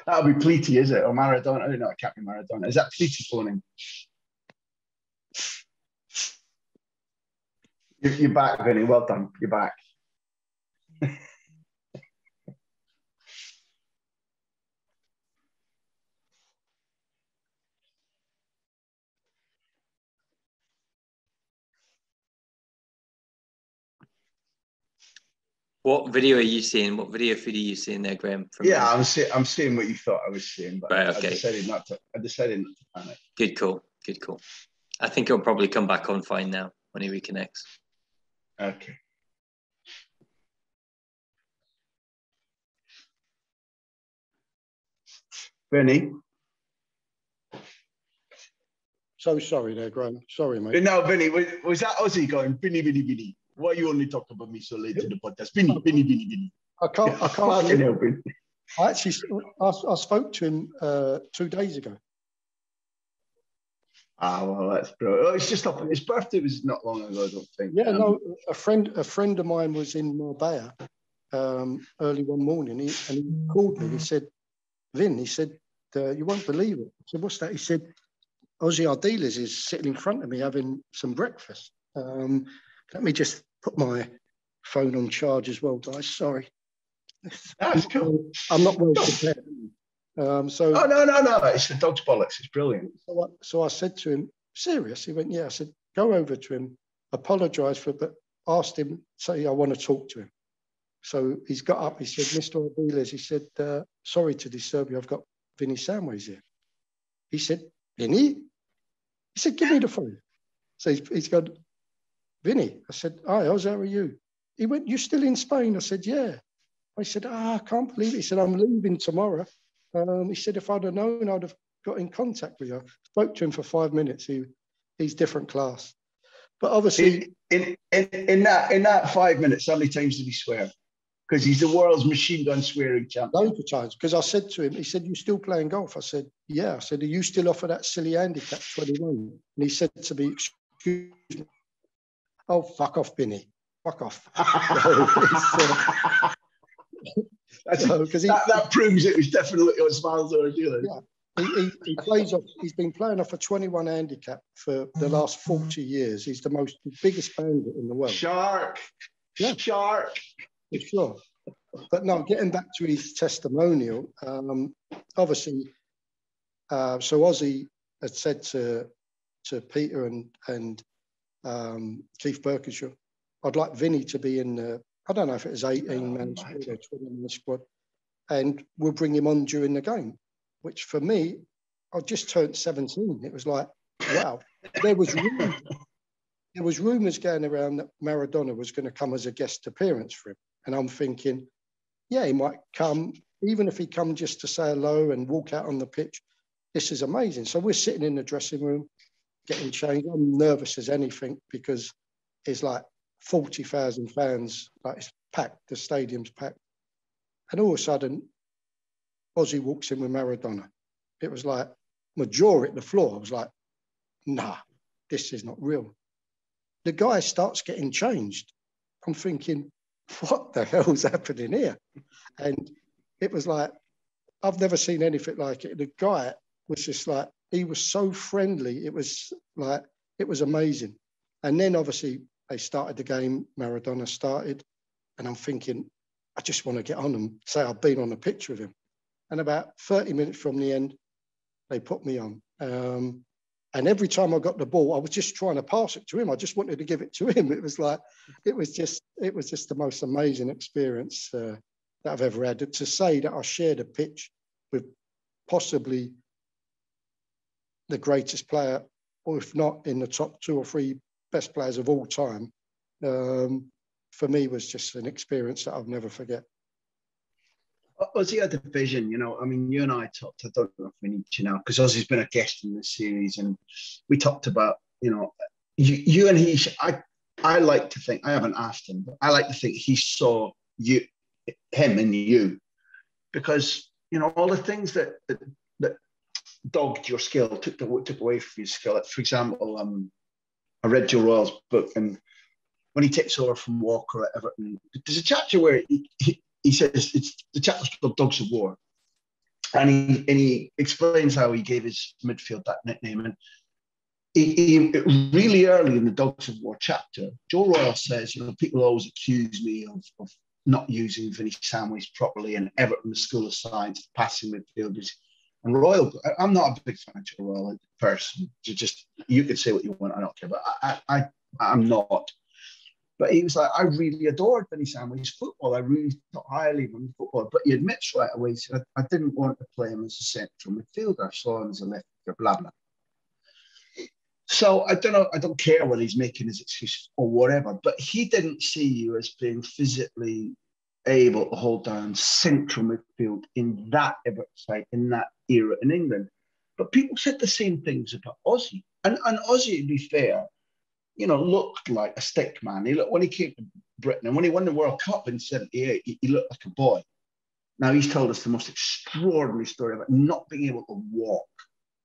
Speaker 1: That'll be Pleaty, is it? Or Maradona? Oh, no, it can't be Maradona. Is that Pleaty phoning? You're back, Vinny. Well done. You're back.
Speaker 4: What video are you seeing? What video feed are you seeing there, Graham?
Speaker 1: Yeah, I'm seeing what you thought I was seeing, but
Speaker 4: right, okay.
Speaker 1: I decided not to panic.
Speaker 4: Good call. I think he'll probably come back on fine now when he reconnects.
Speaker 1: Okay. Vinny?
Speaker 2: So sorry there, Graham. Sorry, mate.
Speaker 1: No, Vinny, was that Ossie going, Vinny? Why you only talk about me so late in the podcast? Vinny.
Speaker 2: I can't
Speaker 1: help it.
Speaker 2: I actually spoke to him 2 days ago.
Speaker 1: Ah, well, that's brilliant. It's just his birthday was not long ago, I don't think.
Speaker 2: Yeah, no, a friend of mine was in Marbella early one morning, and he called me. He said, Vin, he said, you won't believe it. I said, what's that? He said, Ossie Ardiles is sitting in front of me having some breakfast. Let me just put my phone on charge as well, guys. Sorry.
Speaker 1: That's cool.
Speaker 2: I'm not well prepared.
Speaker 1: No. It's the dog's bollocks. It's brilliant.
Speaker 2: So I said to him, serious? He went, yeah. I said, go over to him, apologise for it, but asked him, say, I want to talk to him. So he's got up. He said, Mr. Ardiles, he said, sorry to disturb you. I've got Vinny Samways here. He said, Vinny? He said, give me the phone. So he's got, Vinny. I said, hi, how are you? He went, you still in Spain? I said, yeah. I said, I can't believe it. He said, I'm leaving tomorrow. He said, if I'd have known, I'd have got in contact with you. I spoke to him for 5 minutes. He's different class. But obviously...
Speaker 1: In that 5 minutes, how many times did he swear? Because he's the world's machine gun swearing champion.
Speaker 2: Loads of times. Because I said to him, he said, you still playing golf? I said, yeah. I said, are you still off of that silly handicap 21? And he said to me, excuse me. Oh, fuck off, Vinny. Fuck off.
Speaker 1: That proves it was definitely Osvaldo Ardiles.
Speaker 2: Yeah, he plays off. He's been playing off a 21 handicap for the last 40 years. He's the biggest bandit in the world.
Speaker 1: Shark. For
Speaker 2: sure. But no, getting back to his testimonial, obviously, so Ossie had said to Peter and Keith Birkinshaw, I'd like Vinny to be in the, I don't know if it was 18-man squad or 20-man squad, and we'll bring him on during the game, which for me, I just turned 17. It was like, wow. There was rumours going around that Maradona was going to come as a guest appearance for him. And I'm thinking, yeah, he might come, even if he come just to say hello and walk out on the pitch. This is amazing. So we're sitting in the dressing room, getting changed. I'm nervous as anything because it's like 40,000 fans, like it's packed, the stadium's packed. And all of a sudden, Ossie walks in with Maradona. It was like, my jaw hit the floor. I was like, nah, this is not real. The guy starts getting changed. I'm thinking, what the hell's happening here? And it was like, I've never seen anything like it. The guy was just like, he was so friendly. It was like, it was amazing. And then obviously they started the game, Maradona started, and I'm thinking, I just want to get on and say I've been on a picture with him. And about 30 minutes from the end, they put me on. And every time I got the ball, I was just trying to pass it to him. I just wanted to give it to him. It was like, it was just the most amazing experience that I've ever had. To say that I shared a pitch with possibly the greatest player, or if not in the top 2 or 3 best players of all time, for me was just an experience that I'll never forget.
Speaker 1: Ossie had a vision, you know. I mean, you and I talked, I don't know if we need to now, because Ossie's been a guest in this series, and we talked about, you know, you and he, I like to think, I haven't asked him, but I like to think he saw him in you, because, you know, all the things that dogged your skill, took away from your skill. For example, I read Joe Royal's book, and when he takes over from Walker at Everton, there's a chapter where he says, it's the chapter's called Dogs of War, and he explains how he gave his midfield that nickname. And he really early in the Dogs of War chapter, Joe Royal says, you know, people always accuse me of not using Vinny Samways properly, and Everton, the school of science, passing midfielders. And Royal, I'm not a big fan of Joe Royal as a person. You could say what you want, I don't care, but I'm not. But he was like, I really adored Vinny Samways' football. I really thought highly of him football. But he admits right away, he said, I didn't want to play him as a central midfielder. I saw him as a left winger, blah, blah. So I don't know, I don't care what he's making his excuse or whatever, but he didn't see you as being physically able to hold down central midfield in that side, in that era in England. But people said the same things about Ossie. And Ossie, to be fair, you know, looked like a stick man. When he came to Britain and when he won the World Cup in '78, he looked like a boy. Now, he's told us the most extraordinary story about not being able to walk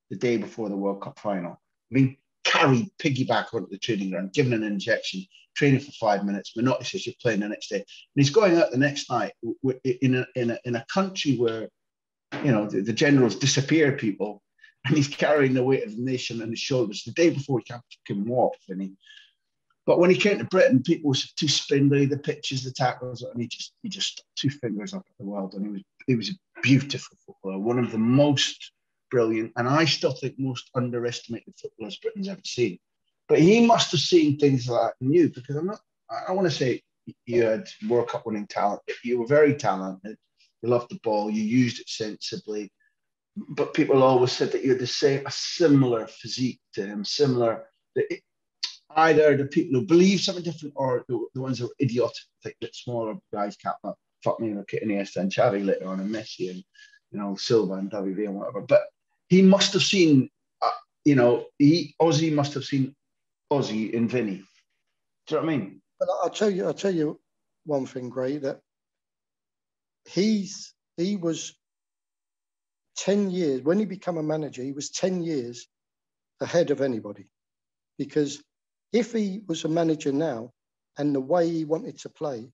Speaker 1: the day before the World Cup final. Being carried piggyback onto the training ground, given an injection, training for 5 minutes. Minotti says you're playing the next day. And he's going out the next night in a country where, you know, the generals disappear people, and he's carrying the weight of the nation on his shoulders the day before he can't fucking walk, Vinny. But when he came to Britain, people were too spindly, the pitches, the tackles, and he just stuck 2 fingers up at the world, and he was a beautiful footballer, one of the most brilliant, and I still think most underestimated footballers Britain's ever seen. But he must have seen things like that in you, because I want to say you had World Cup winning talent, but you were very talented. You loved the ball, you used it sensibly. But people always said that you had a similar physique to him, either the people who believe something different or the ones who are idiotic, think that smaller guys can't fuck me, like Iniesta and Xavi later on, and Messi and, you know, Silva and WV and whatever. But he must have seen, you know, Ossie must have seen Ossie in Vinny. Do you know what I mean?
Speaker 2: But I'll tell you one thing, Gray, that he was 10 years, when he became a manager, he was 10 years ahead of anybody. Because if he was a manager now and the way he wanted to play,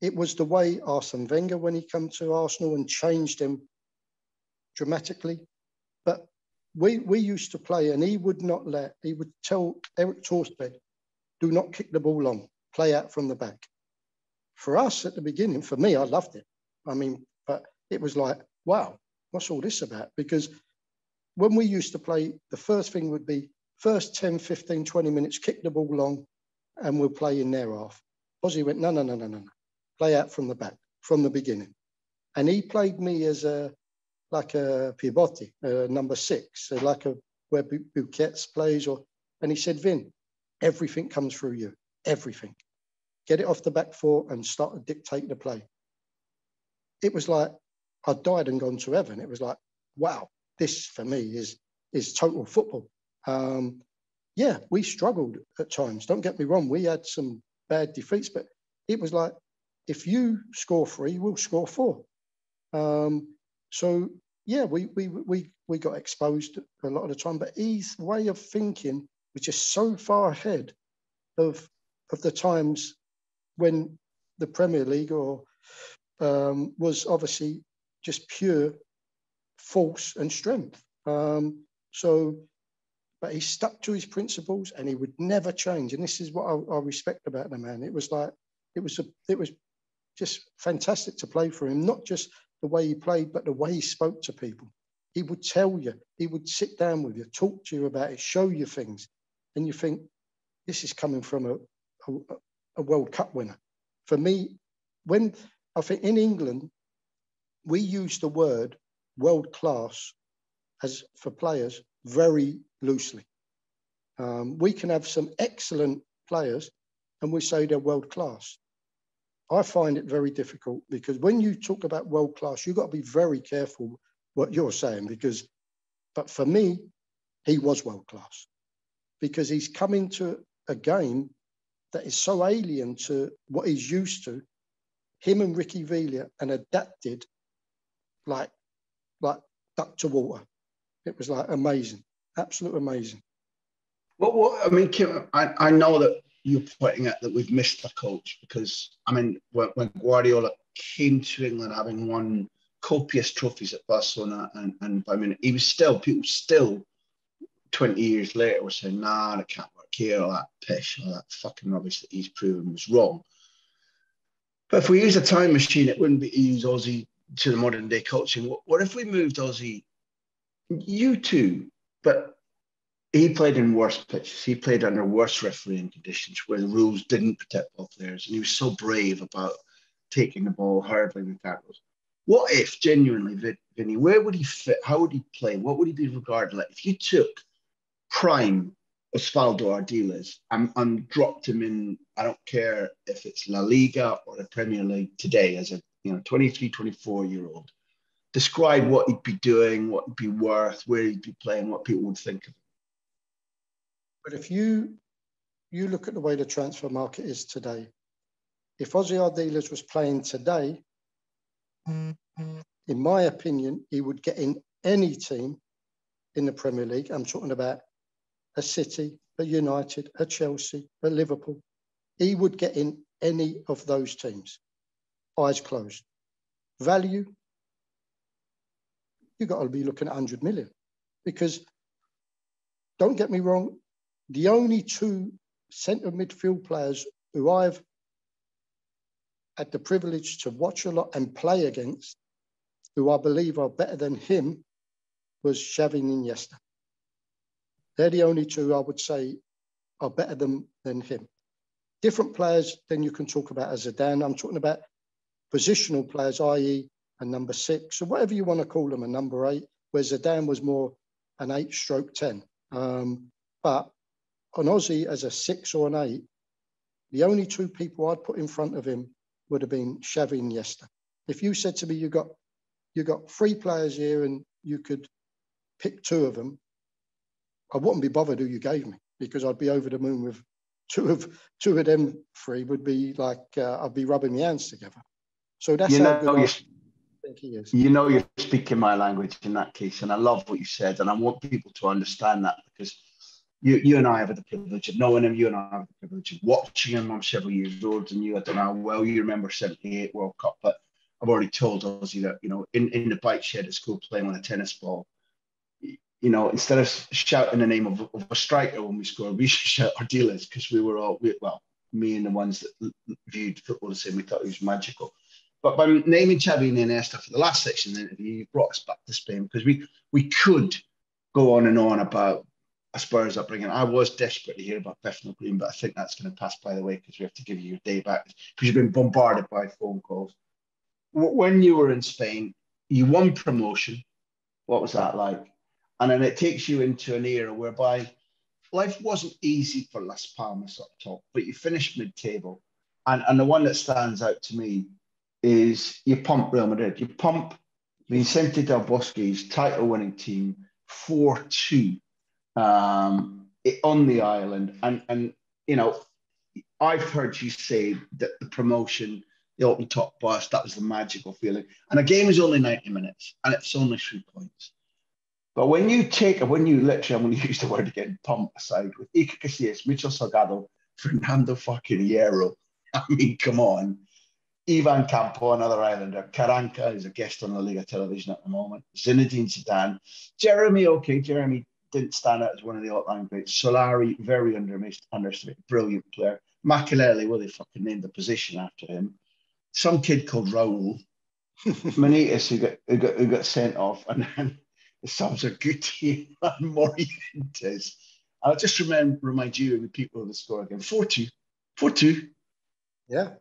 Speaker 2: it was the way Arsene Wenger, when he came to Arsenal and changed him dramatically. But we used to play, and he would tell Eric Torsted, do not kick the ball long, play out from the back. For us at the beginning, for me, I loved it. I mean, but it was like, wow, what's all this about? Because when we used to play, the first thing would be first 10, 15, 20 minutes, kick the ball long, and we'll play in their half. Ossie went, no. Play out from the back, from the beginning. And he played me as like a pivote, number 6, where Busquets plays. And he said, Vin, everything comes through you, everything. Get it off the back foot and start to dictate the play. it was like I died and gone to heaven. It was like, wow, this for me is total football. Yeah, we struggled at times. Don't get me wrong. We had some bad defeats, but it was like, if you score 3, we'll score 4. So yeah, we got exposed a lot of the time. But his way of thinking was just so far ahead of the times when the Premier League was obviously just pure force and strength. But he stuck to his principles and he would never change. And this is what I respect about the man. It was just fantastic to play for him, not just the way he played, but the way he spoke to people. He would tell you, he would sit down with you, talk to you about it, show you things. And you think, this is coming from a World Cup winner. For me, when I think in England, we use the word world class as for players very loosely. We can have some excellent players and we say they're world class. I find it very difficult because when you talk about world class, you've got to be very careful what you're saying but for me, he was world class because he's come into a game that is so alien to what he's used to, him and Ricky Villa, and adapted like duck to water. It was like amazing, absolute amazing.
Speaker 1: Well, I mean, Kim, I know that you're pointing out that we've missed a coach because, I mean, when Guardiola came to England having won copious trophies at Barcelona and I mean, people still 20 years later were saying, nah, that can't work here, all that pish, all that fucking rubbish that he's proven was wrong. But if we use a time machine, it wouldn't be to use Ossie to the modern day coaching. What if we moved Ossie, you too, but he played in worse pitches. He played under worse refereeing conditions where the rules didn't protect ball players. And he was so brave about taking the ball, hurdling the tackles. What if, genuinely, Vinny, where would he fit? How would he play? What would he be regarded like? If you took prime Osvaldo Ardiles and dropped him in, I don't care if it's La Liga or the Premier League today as a 23, 24-year-old, describe what he'd be doing, what he'd be worth, where he'd be playing, what people would think of him.
Speaker 2: But if you look at the way the transfer market is today, if Ossie Ardiles was playing today, in my opinion, he would get in any team in the Premier League. I'm talking about a City, a United, a Chelsea, a Liverpool. He would get in any of those teams, eyes closed. Value, you've got to be looking at 100 million. Because, don't get me wrong, the only 2 centre midfield players who I've had the privilege to watch a lot and play against, who I believe are better than him, was Xavi and Iniesta. They're the only 2 I would say are better than him. Different players, then you can talk about as Zidane. I'm talking about positional players, i.e. a number 6, or whatever you want to call them, a number 8, where Zidane was more an 8/10. But on Ossie as a 6 or an 8, the only 2 people I'd put in front of him would have been Xavi and Iniesta. If you said to me, you got 3 players here and you could pick 2 of them, I wouldn't be bothered who you gave me because I'd be over the moon with two of them 3 would be like, I'd be rubbing my hands together. So that's how good I think he is.
Speaker 1: You know you're speaking my language in that case, and I love what you said, and I want people to understand that because you and I have had the privilege of knowing him, you and I have the privilege of watching him. I'm several years old, and I don't know how well you remember 78 World Cup, but I've already told Ossie that, in the bike shed at school playing with a tennis ball, instead of shouting the name of a striker when we scored, we should shout Ardiles because we were all, me and the ones that viewed football the same, we thought he was magical. But by naming Xavi and Iniesta for the last section of the interview, you brought us back to Spain because we could go on and on about a Spurs upbringing. I was desperate to hear about Bethnal Green, but I think that's going to pass by the way because we have to give you your day back because you've been bombarded by phone calls. When you were in Spain, you won promotion. What was that like? And then it takes you into an era whereby life wasn't easy for Las Palmas up top, but you finished mid-table. And the one that stands out to me is you pump Real Madrid. You pump Vicente Del Bosque's title-winning team 4-2 on the island. And you know, I've heard you say that the promotion, the open top bus, that was the magical feeling. And a game is only 90 minutes and it's only 3 points. But when you literally, I'm going to use the word again, pump aside, with Iker Casillas, Mitchell Salgado, Fernando fucking Hierro, I mean, come on. Ivan Campo, another Islander. Carranca is a guest on La Liga television at the moment. Zinedine Zidane. Jeremy didn't stand out as one of the all-time greats. Solari, very underestimated, brilliant player. Makelele, well, they fucking named the position after him. Some kid called Raul. Manitas, who got sent off. And then the subs are Guti and Morientes. I'll just remind you and the people of the score again. 4-2. 4-2.
Speaker 2: Yeah.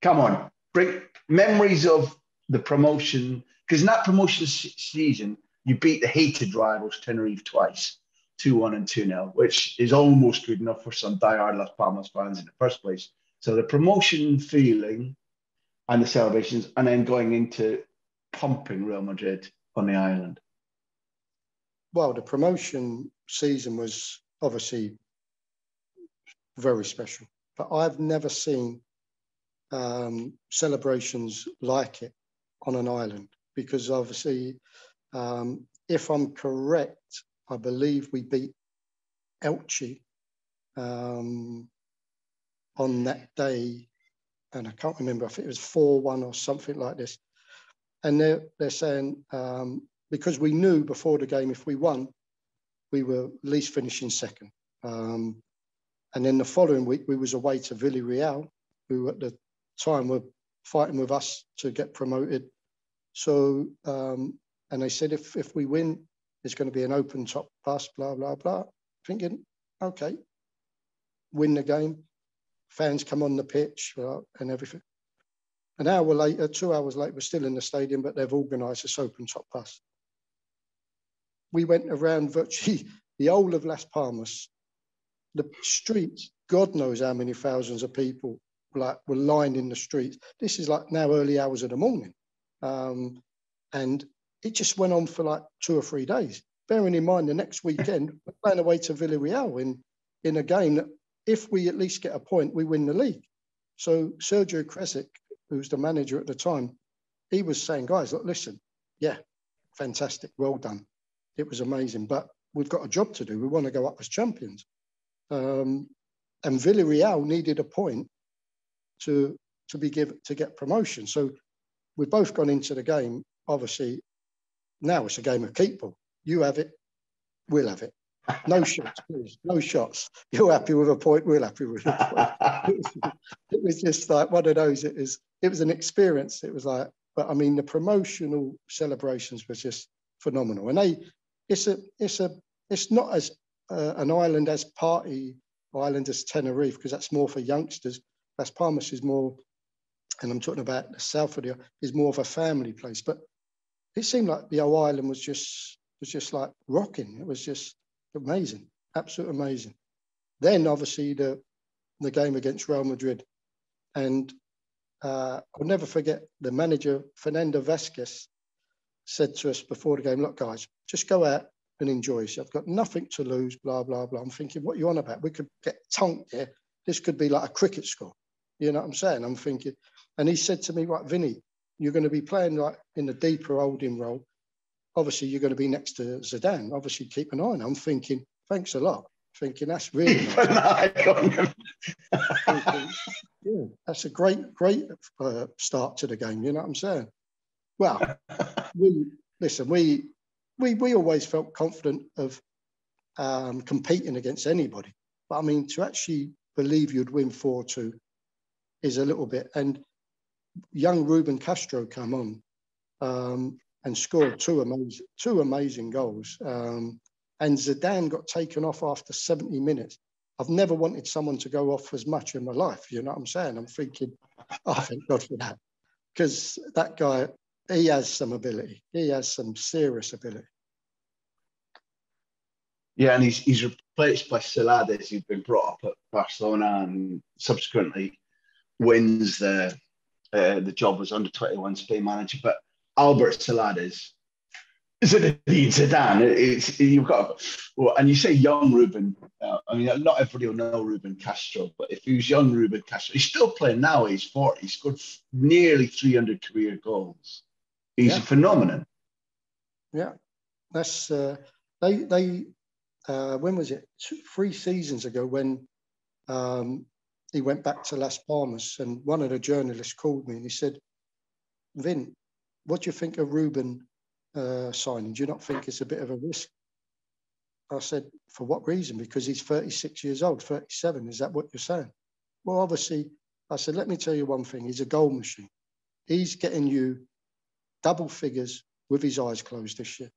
Speaker 1: Come on. Bring memories of the promotion. Because in that promotion season, you beat the hated rivals Tenerife twice, 2-1 and 2-0, which is almost good enough for some diehard Las Palmas fans in the first place. So the promotion feeling and the celebrations, and then going into pumping Real Madrid on the island.
Speaker 2: Well, the promotion season was obviously very special, but I've never seen celebrations like it on an island, because obviously, if I'm correct, I believe we beat Elche on that day, and I can't remember if it was 4-1 or something like this. And they're saying, because we knew before the game, if we won, we were at least finishing second. And then the following week, we was away to Villarreal, who at the time were fighting with us to get promoted. So, and they said, if we win, there's going to be an open top bus, blah, blah, blah. Thinking, okay, win the game. Fans come on the pitch and everything. An hour later, 2 hours later, we're still in the stadium, but they've organised this open top bus. We went around virtually the whole of Las Palmas. The streets, God knows how many thousands of people were lined in the streets. This is like now early hours of the morning. And it just went on for like 2 or 3 days. Bearing in mind the next weekend, we're playing away to Villarreal in a game that if we at least get a point, we win the league. So Sergio Kresic, who's the manager at the time, he was saying, guys, look, listen, yeah, fantastic, well done. It was amazing, but we've got a job to do. We want to go up as champions. And Villarreal needed a point to get promotion. So we've both gone into the game. Obviously, now it's a game of keep ball. You have it, we'll have it. No shots, please. No shots. You're happy with a point, we're happy with a point. It was just like one of those. It was an experience. It was like, but I mean, the promotional celebrations was just phenomenal. And it's not as an island as party island as Tenerife, because that's more for youngsters. Las Palmas is more, and I'm talking about the south of the, is more of a family place. But it seemed like the whole island was just like rocking. It was just amazing, absolutely amazing. Then obviously the game against Real Madrid, and I'll never forget the manager Fernando Vasquez said to us before the game, look guys, just go out and enjoy yourself. I've got nothing to lose, blah, blah, blah. I'm thinking, what are you on about? We could get tonked here. This could be like a cricket score. You know what I'm saying? I'm thinking, and he said to me, right, Vinny, you're going to be playing like in the deeper holding role. Obviously, you're going to be next to Zidane. Obviously, keep an eye on him. I'm thinking, thanks a lot. Thinking, that's really nice. Thinking, yeah, that's a great start to the game. You know what I'm saying? Well, we always felt confident of competing against anybody. But I mean, to actually believe you'd win 4-2 is a little bit. And young Ruben Castro come on and scored two amazing goals. And Zidane got taken off after 70 minutes. I've never wanted someone to go off as much in my life. You know what I'm saying? I'm thinking, oh, thank God for that. Because that guy, he has some ability. He has some serious ability.
Speaker 1: Yeah, and he's replaced by Celades, who's been brought up at Barcelona and subsequently wins the the job was under 21 Spain manager, but Albert Celades. Zinedine Zidane. You've got, well, and you say young Ruben. I mean, not everybody will know Ruben Castro, but if he was young Ruben Castro, he's still playing now. He's 40. He scored nearly 300 career goals. He's a phenomenon.
Speaker 2: Yeah, that's they. When was it? 3 seasons ago when he went back to Las Palmas, and one of the journalists called me and he said, "Vin, what do you think of Ruben signing? Do you not think it's a bit of a risk?" I said, "For what reason?" "Because he's 36 years old, 37. Is that what you're saying?" "Well, obviously," I said, "let me tell you one thing. He's a goal machine. He's getting you double figures with his eyes closed this year.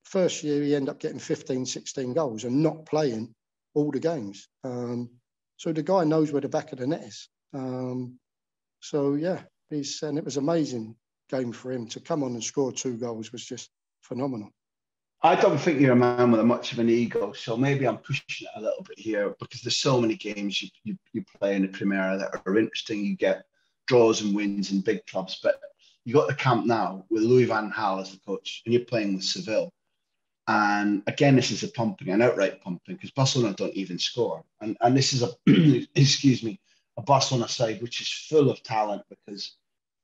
Speaker 2: First year, he ended up getting 15, 16 goals and not playing all the games. So the guy knows where the back of the net is. So, yeah, and it was amazing game for him to come on and score 2 goals was just phenomenal.
Speaker 1: I don't think you're a man with much of an ego, so maybe I'm pushing it a little bit here because there's so many games you play in the Primera that are interesting. You get draws and wins in big clubs, but you got the Camp Nou with Louis van Gaal as the coach, and you're playing with Seville. And again, this is an outright pumping, because Barcelona don't even score. And this is a Barcelona side which is full of talent because,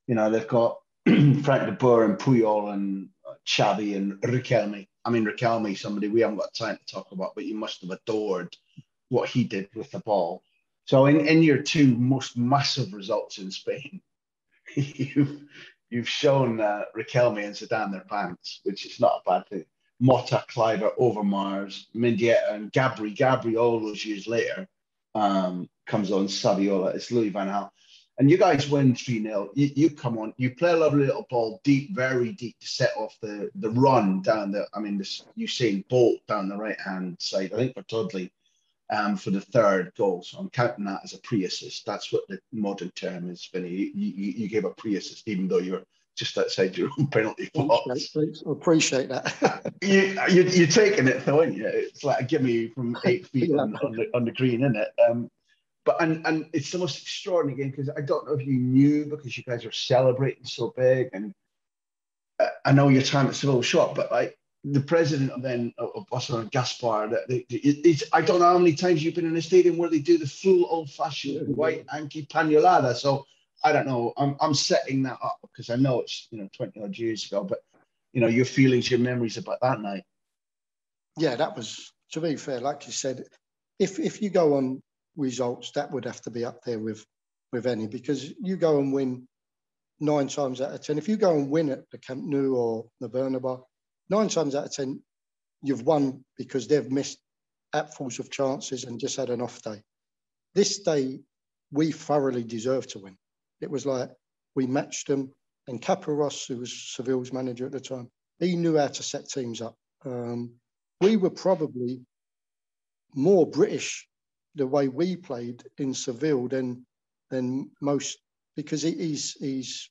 Speaker 1: they've got Frank de Boer and Puyol and Xavi and Riquelme. I mean, Riquelme, somebody we haven't got time to talk about, but you must have adored what he did with the ball. So in your 2 most massive results in Spain, you've shown Riquelme and Zidane their pants, which is not a bad thing. Mota, Kluivert, Overmars, Mendieta, and Gabri all those years later comes on Saviola. It's Louis van Gaal. And you guys win 3-0. You come on, you play a lovely little ball deep, very deep to set off the run down this Usain Bolt down the right-hand side, I think for Dudley, for the 3rd goal. So I'm counting that as a pre-assist. That's what the modern term is, Vinny. You gave a pre-assist, even though you're just outside your own penalty box.
Speaker 2: I appreciate that.
Speaker 1: You're taking it though, aren't you? It's like a gimme from 8 feet on the green, isn't it? But it's the most extraordinary game because I don't know if you knew, because you guys are celebrating so big, and I know your time at Seville was short, but like the president of Barcelona, Gaspar, I don't know how many times you've been in a stadium where they do the full old-fashioned white hanky pañolada. So I don't know. I'm setting that up because I know it's 20 odd years ago, but your feelings, your memories about that night.
Speaker 2: Yeah, that was, to be fair, like you said, if you go on results, that would have to be up there with any, because you go and win 9 times out of 10. If you go and win at the Camp Nou or the Bernabeu, 9 times out of 10 you've won because they've missed apples of chances and just had an off day. This day we thoroughly deserved to win. It was like we matched them, and Caparrós, who was Seville's manager at the time, he knew how to set teams up. We were probably more British the way we played in Seville than most, because he's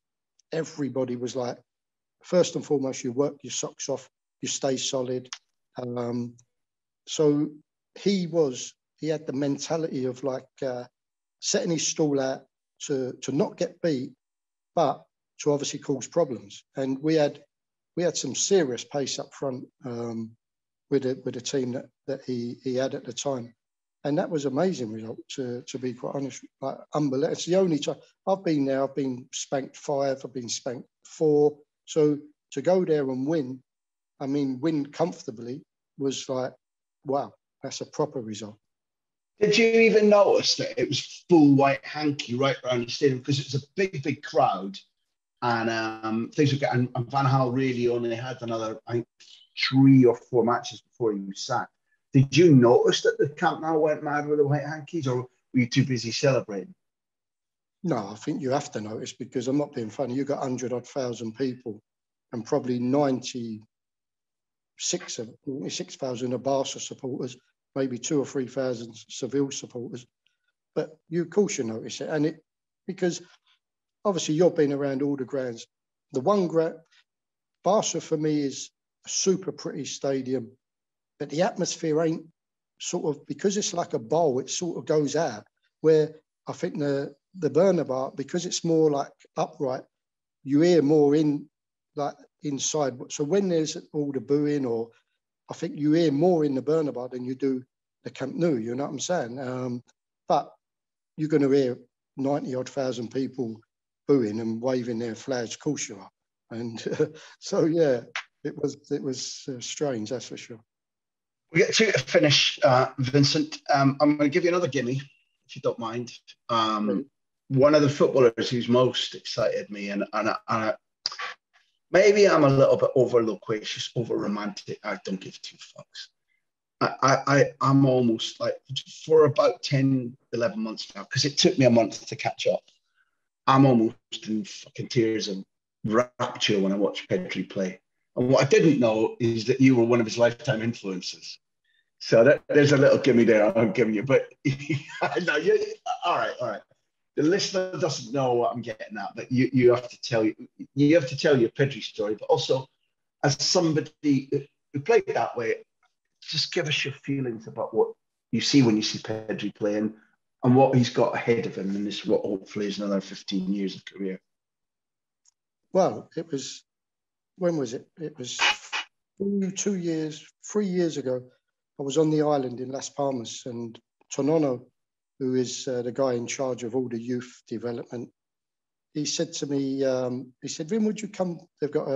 Speaker 2: everybody was like, first and foremost, you work your socks off, you stay solid. So he had the mentality of like setting his stall out to not get beat, but to obviously cause problems. And we had some serious pace up front with the team that he had at the time. And that was an amazing result, to be quite honest. Like, unbelievable. It's the only time I've been there. I've been spanked 5, I've been spanked 4. So to go there and win, win comfortably, was like, wow, that's a proper result.
Speaker 1: Did you even notice that it was full white hanky right around the stadium? Because it was a big, big crowd, and things were getting. And Van Gaal really only had another, I think, 3 or 4 matches before he was sacked. Did you notice that the Camp Nou went mad with the white hankies, or were you too busy celebrating?
Speaker 2: No, I think you have to notice, because I'm not being funny. You got 100,000 people, and probably 6,000 are Barca supporters, maybe 2,000 or 3,000 Seville supporters. But of course you notice it, and because obviously you've been around all the grounds. The one ground, Barca for me is a super pretty stadium, but the atmosphere ain't sort of, because it's like a bowl, it sort of goes out, where I think the the Bernabeu, because it's more like upright, you hear more in like inside. So when there's all the booing, or I think you hear more in the Bernabeu than you do the Camp Nou. You know what I'm saying? But you're going to hear 90-odd thousand people booing and waving their flags. Of course you are. And so yeah, it was strange, that's for sure.
Speaker 1: We get to finish, Vincent. I'm going to give you another gimme, if you don't mind. One of the footballers who's most excited me, and maybe I'm a little bit over loquacious, over romantic. I don't give two fucks. I'm almost like, for about 10, 11 months now, because it took me a month to catch up. I'm almost in fucking tears of rapture when I watch Pedri play. And what I didn't know is that you were one of his lifetime influences. So there's a little gimme there I'm giving you. But no, all right. The listener doesn't know what I'm getting at, but you have to tell your Pedri story. But also, as somebody who played that way, just give us your feelings about what you see when you see Pedri playing, and what he's got ahead of him in this, what hopefully is another 15 years of career.
Speaker 2: Well, when was it? It was 3 years ago. I was on the island in Las Palmas, and Tonono, who is the guy in charge of all the youth development, he said to me, he said, Vin, would you come? They've got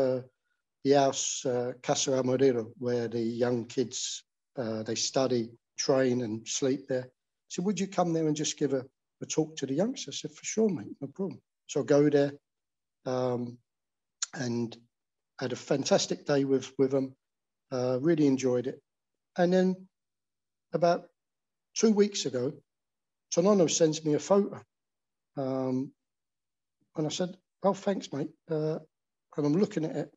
Speaker 2: the house, Casa Amadero, where the young kids, they study, train and sleep there. He said, would you come there and just give a talk to the youngsters? I said, for sure, mate, no problem. So I go there and had a fantastic day with them, really enjoyed it. And then about 2 weeks ago, Tonono sends me a photo. And I said, oh, thanks, mate. And I'm looking at it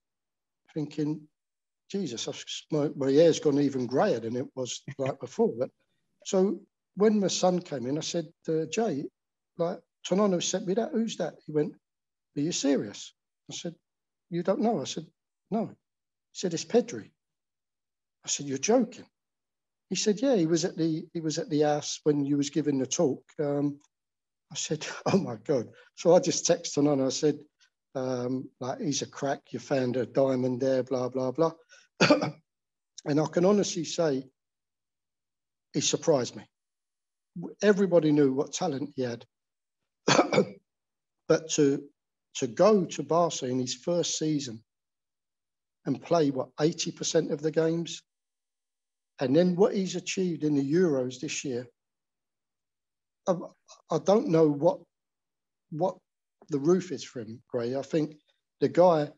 Speaker 2: thinking, Jesus, my hair's gone even grayer than it was like before. But, so when my son came in, I said, Jay, like, Tonono sent me that. Who's that? He went, are you serious? I said, you don't know? I said, no. He said, it's Pedri. I said, you're joking? He said, yeah, he was at the house when you was giving the talk. I said, oh my God. So I just texted on. I said, like, he's a crack. You found a diamond there, blah, blah, blah. And I can honestly say, he surprised me. Everybody knew what talent he had. But to go to Barca in his first season and play, 80% of the games, and then what he's achieved in the Euros this year, I don't know what the roof is for him, Gray. I think the guy,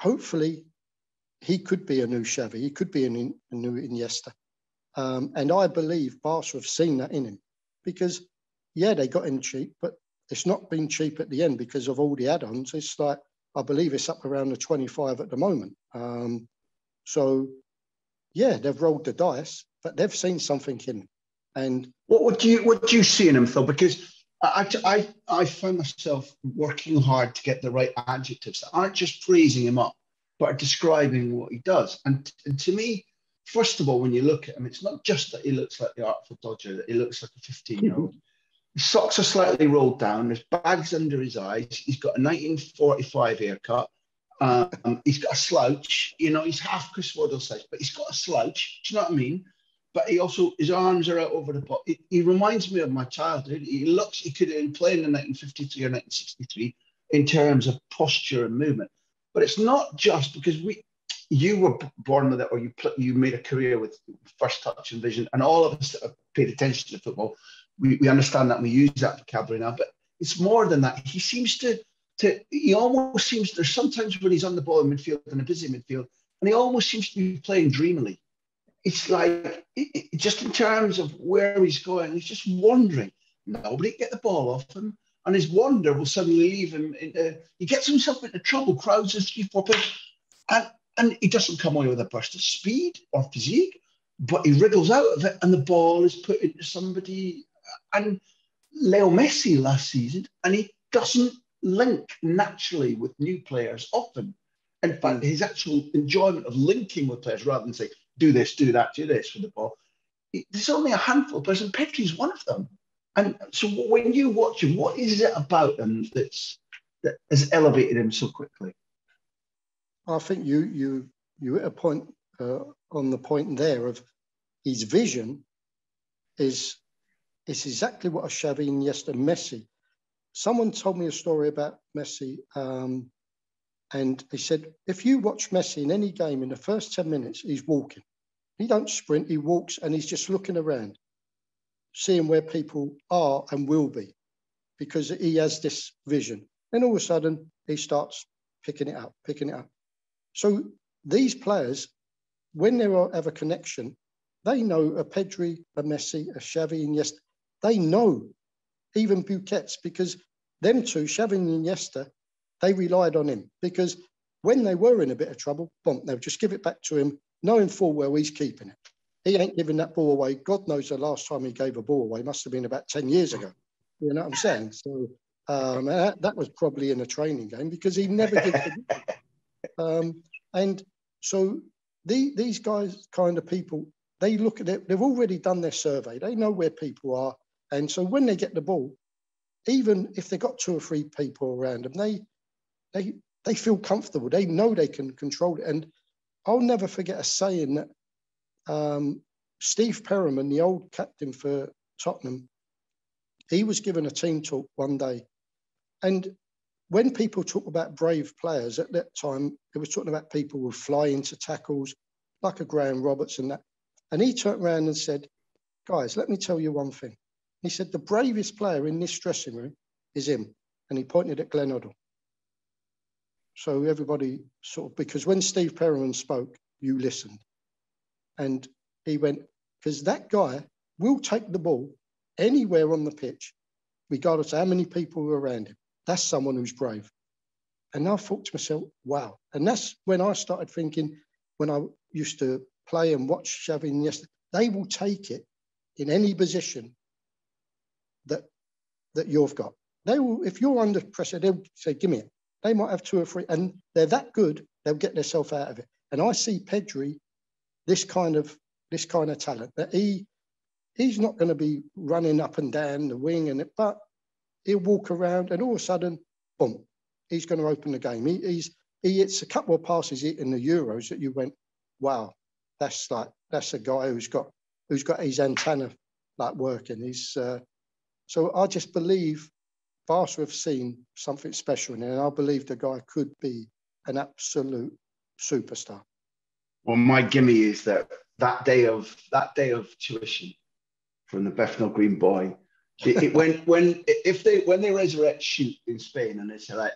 Speaker 2: hopefully, he could be a new Xavi. He could be a new Iniesta. And I believe Barca have seen that in him. Because, yeah, they got him cheap, but it's not been cheap at the end because of all the add-ons. It's like, I believe it's up around the 25 at the moment. So, yeah, they've rolled the dice, but they've seen something in him. And
Speaker 1: what do you see in him, Phil? Because I find myself working hard to get the right adjectives that aren't just praising him up, but are describing what he does. And to me, first of all, when you look at him, it's not just that he looks like the Artful Dodger, that he looks like a 15-year-old. His socks are slightly rolled down. There's bags under his eyes. He's got a 1945 haircut. He's got a slouch. You know, he's half Chris Waddle size, but he's got a slouch. Do you know what I mean? But he also, his arms are out over the pot. He reminds me of my childhood. He could have been playing in 1953 or 1963 in terms of posture and movement. But it's not just because you were born with it, or you made a career with first touch and vision, and all of us that have paid attention to football, we understand that and we use that vocabulary now. But it's more than that. He seems he almost seems, there's sometimes when he's on the ball in midfield, in a busy midfield, and he almost seems to be playing dreamily. It's like, just in terms of where he's going, he's just wandering. Nobody can get the ball off him, and his wander will suddenly leave him. He gets himself into trouble, crowds and 3-4 players, and he doesn't come away with a burst of speed or physique, but he wriggles out of it, and the ball is put into somebody. And Leo Messi last season, and he doesn't link naturally with new players often. In fact, his actual enjoyment of linking with players rather than say, do this, do that, do this with the ball. There's only a handful of players, and Pedri's one of them. And so when you watch him, what is it about him that has elevated him so quickly?
Speaker 2: I think you hit a point on the point there of his vision is exactly what a Xavi, Iniesta, Messi. Someone told me a story about Messi, and he said, if you watch Messi in any game, in the first 10 minutes, he's walking. He don't sprint, he walks, and he's just looking around, seeing where people are and will be, because he has this vision. Then all of a sudden, he starts picking it up. So these players, when they have a connection, they know a Pedri, a Messi, a Xavi, Iniesta. They know, even Busquets, because them two, Xavi and Iniesta, they relied on him. Because when they were in a bit of trouble, boom, they'll just give it back to him, knowing full well he's keeping it. He ain't giving that ball away. God knows the last time he gave a ball away must have been about 10 years ago. You know what I'm saying? So that was probably in a training game because he never gives it. And so these guys, kind of people, they look at it, they've already done their survey. They know where people are. And so when they get the ball, even if they've got 2 or 3 people around them, they feel comfortable. They know they can control it. And I'll never forget a saying that Steve Perriman, the old captain for Tottenham, he was given a team talk one day. And when people talk about brave players at that time, they were talking about people who fly into tackles, like a Graham Roberts and that. And he turned around and said, guys, let me tell you one thing. He said, the bravest player in this dressing room is him. And he pointed at Glenn Hoddle. So everybody sort of, because when Steve Perriman spoke, you listened. And he went, because that guy will take the ball anywhere on the pitch, regardless of how many people are around him. That's someone who's brave. And I thought to myself, wow. And that's when I started thinking, when I used to play and watch Xavi and Iniesta, they will take it in any position that you've got. They will, if you're under pressure, they'll say, give me it. They might have 2 or 3, and they're that good, they'll get themselves out of it. And I see Pedri, this kind of talent, that he's not going to be running up and down the wing, but he'll walk around, and all of a sudden, boom, he's going to open the game. He hits a couple of passes in the Euros that you went, wow, that's a guy who's got his antenna like working. So I just believe Barca have seen something special in it, and I believe the guy could be an absolute superstar.
Speaker 1: Well, my gimme is that day of tuition from the Bethnal Green Boy. When they resurrect Shoot in Spain and it's like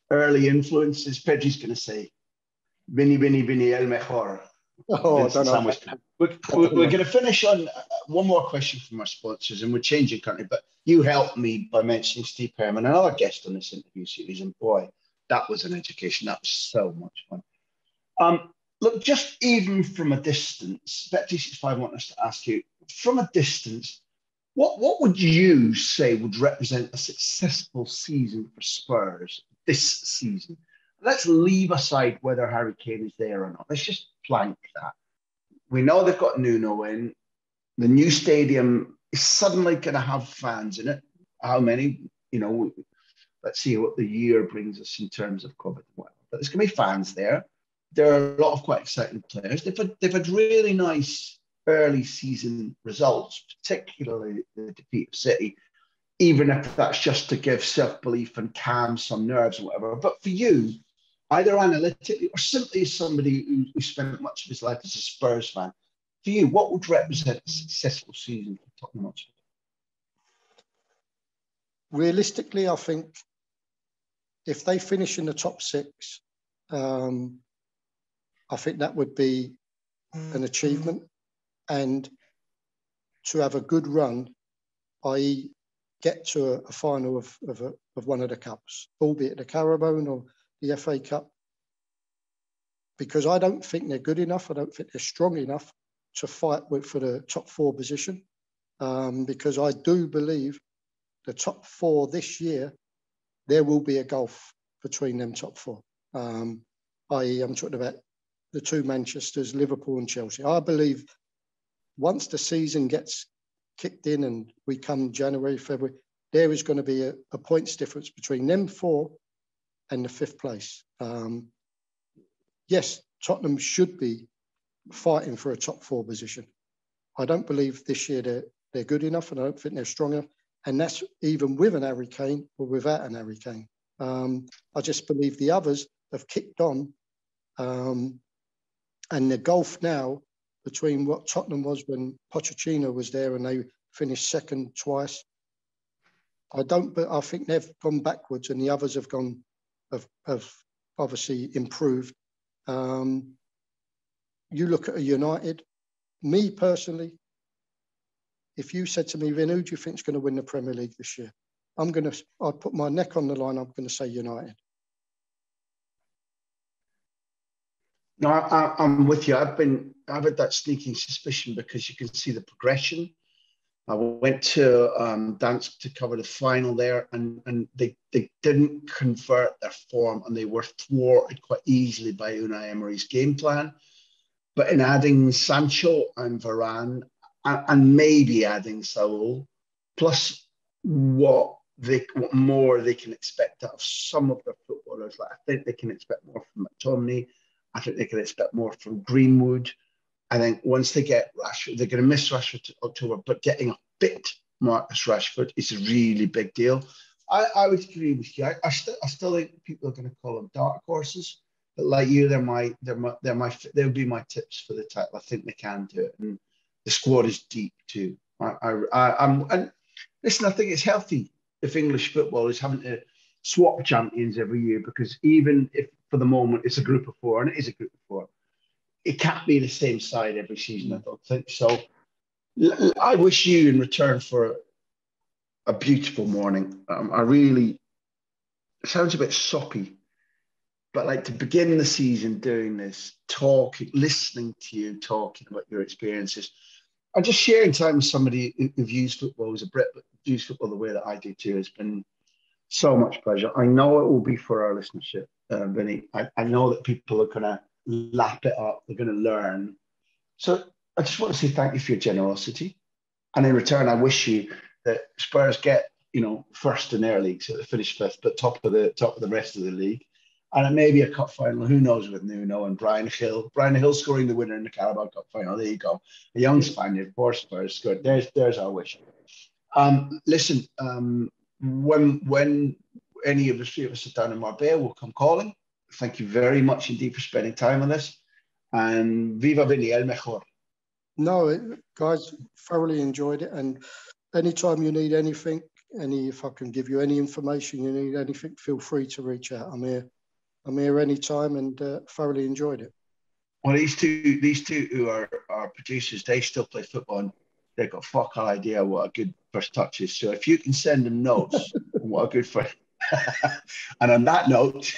Speaker 1: early influences, Pedri's going to say, Vinny, el mejor.
Speaker 2: Oh, I don't know.
Speaker 1: We're going to finish on one more question from our sponsors, and we're changing currently. But you helped me by mentioning Steve Perriman, another guest on this interview series, and boy, that was an education. That was so much fun. Look, just even from a distance, Bet365 want us to ask you, from a distance, what would you say would represent a successful season for Spurs this season? Let's leave aside whether Harry Kane is there or not. Let's just plank that. We know they've got Nuno in. The new stadium is suddenly going to have fans in it. How many? Let's see what the year brings us in terms of COVID. But there's going to be fans there. There are a lot of quite exciting players. They've had really nice early season results, particularly the defeat of City, even if that's just to give self-belief and calm some nerves or whatever. But for you, either analytically or simply as somebody who spent much of his life as a Spurs fan, for you, what would represent a successful season for Tottenham Hotspur?
Speaker 2: Realistically, I think if they finish in the top 6, I think that would be an achievement. And to have a good run, i.e. get to a final of one of the cups, albeit the Carabao or the FA Cup, because I don't think they're good enough. I don't think they're strong enough to fight for the top 4 position, because I do believe the top 4 this year, there will be a gulf between them top 4, i.e. I'm talking about the 2 Manchesters, Liverpool and Chelsea. I believe once the season gets kicked in and we come January, February, there is going to be a points difference between them 4 and the 5th place. Yes, Tottenham should be fighting for a top 4 position. I don't believe this year they're good enough, and I don't think they're strong enough. And that's even with an Harry Kane or without an Harry Kane. I just believe the others have kicked on. And the gulf now between what Tottenham was when Pochettino was there and they finished second twice, but I think they've gone backwards and the others have obviously improved. You look at a United, me personally, if you said to me, Vin, who do you think is going to win the Premier League this year? I'd put my neck on the line, I'm going to say United.
Speaker 1: No, I'm with you. I've had that sneaking suspicion because you can see the progression. I went to Dansk to cover the final there, and they didn't convert their form, and they were thwarted quite easily by Unai Emery's game plan. But in adding Sancho and Varane, and maybe adding Saul, plus what more they can expect out of some of their footballers. Like I think they can expect more from McTominay. I think they can expect more from Greenwood. I think once they get Rashford, they're going to miss Rashford to October, but getting a bit Marcus Rashford is a really big deal. I would agree with you. I still think people are going to call them dark horses, but like you, they'll be my tips for the title. I think they can do it, and the squad is deep too. And listen, I think it's healthy if English football is having to swap champions every year, because even if for the moment it's a group of 4, and it is a group of 4, it can't be the same side every season, I don't think. So I wish you in return for a beautiful morning. It sounds a bit soppy, but like to begin the season doing this, listening to you talking about your experiences, and just sharing time with somebody who views football as a Brit, but views football the way that I do too, has been so much pleasure. I know it will be for our listenership, Vinny. I know that people are going to lap it up. They're going to learn. So I just want to say thank you for your generosity. And in return, I wish you that Spurs get, first in their league, so they finish 5th, but top of the rest of the league. And it may be a cup final, who knows, with Nuno and Brian Hill. Brian Hill scoring the winner in the Carabao Cup final. There you go. A young Spaniard for Spurs scored. There's our wish. Listen, when any of the 3 of us sit down in Marbella, we'll come calling. Thank you very much indeed for spending time on this. And viva Vinny, el mejor.
Speaker 2: No, guys, thoroughly enjoyed it. And anytime you need anything, if I can give you any information, you need anything, feel free to reach out. I'm here anytime, and thoroughly enjoyed it.
Speaker 1: Well, these two who are our producers, they still play football, and they've got fuck all idea what a good first touch is. So if you can send them notes on what a good first, and on that note,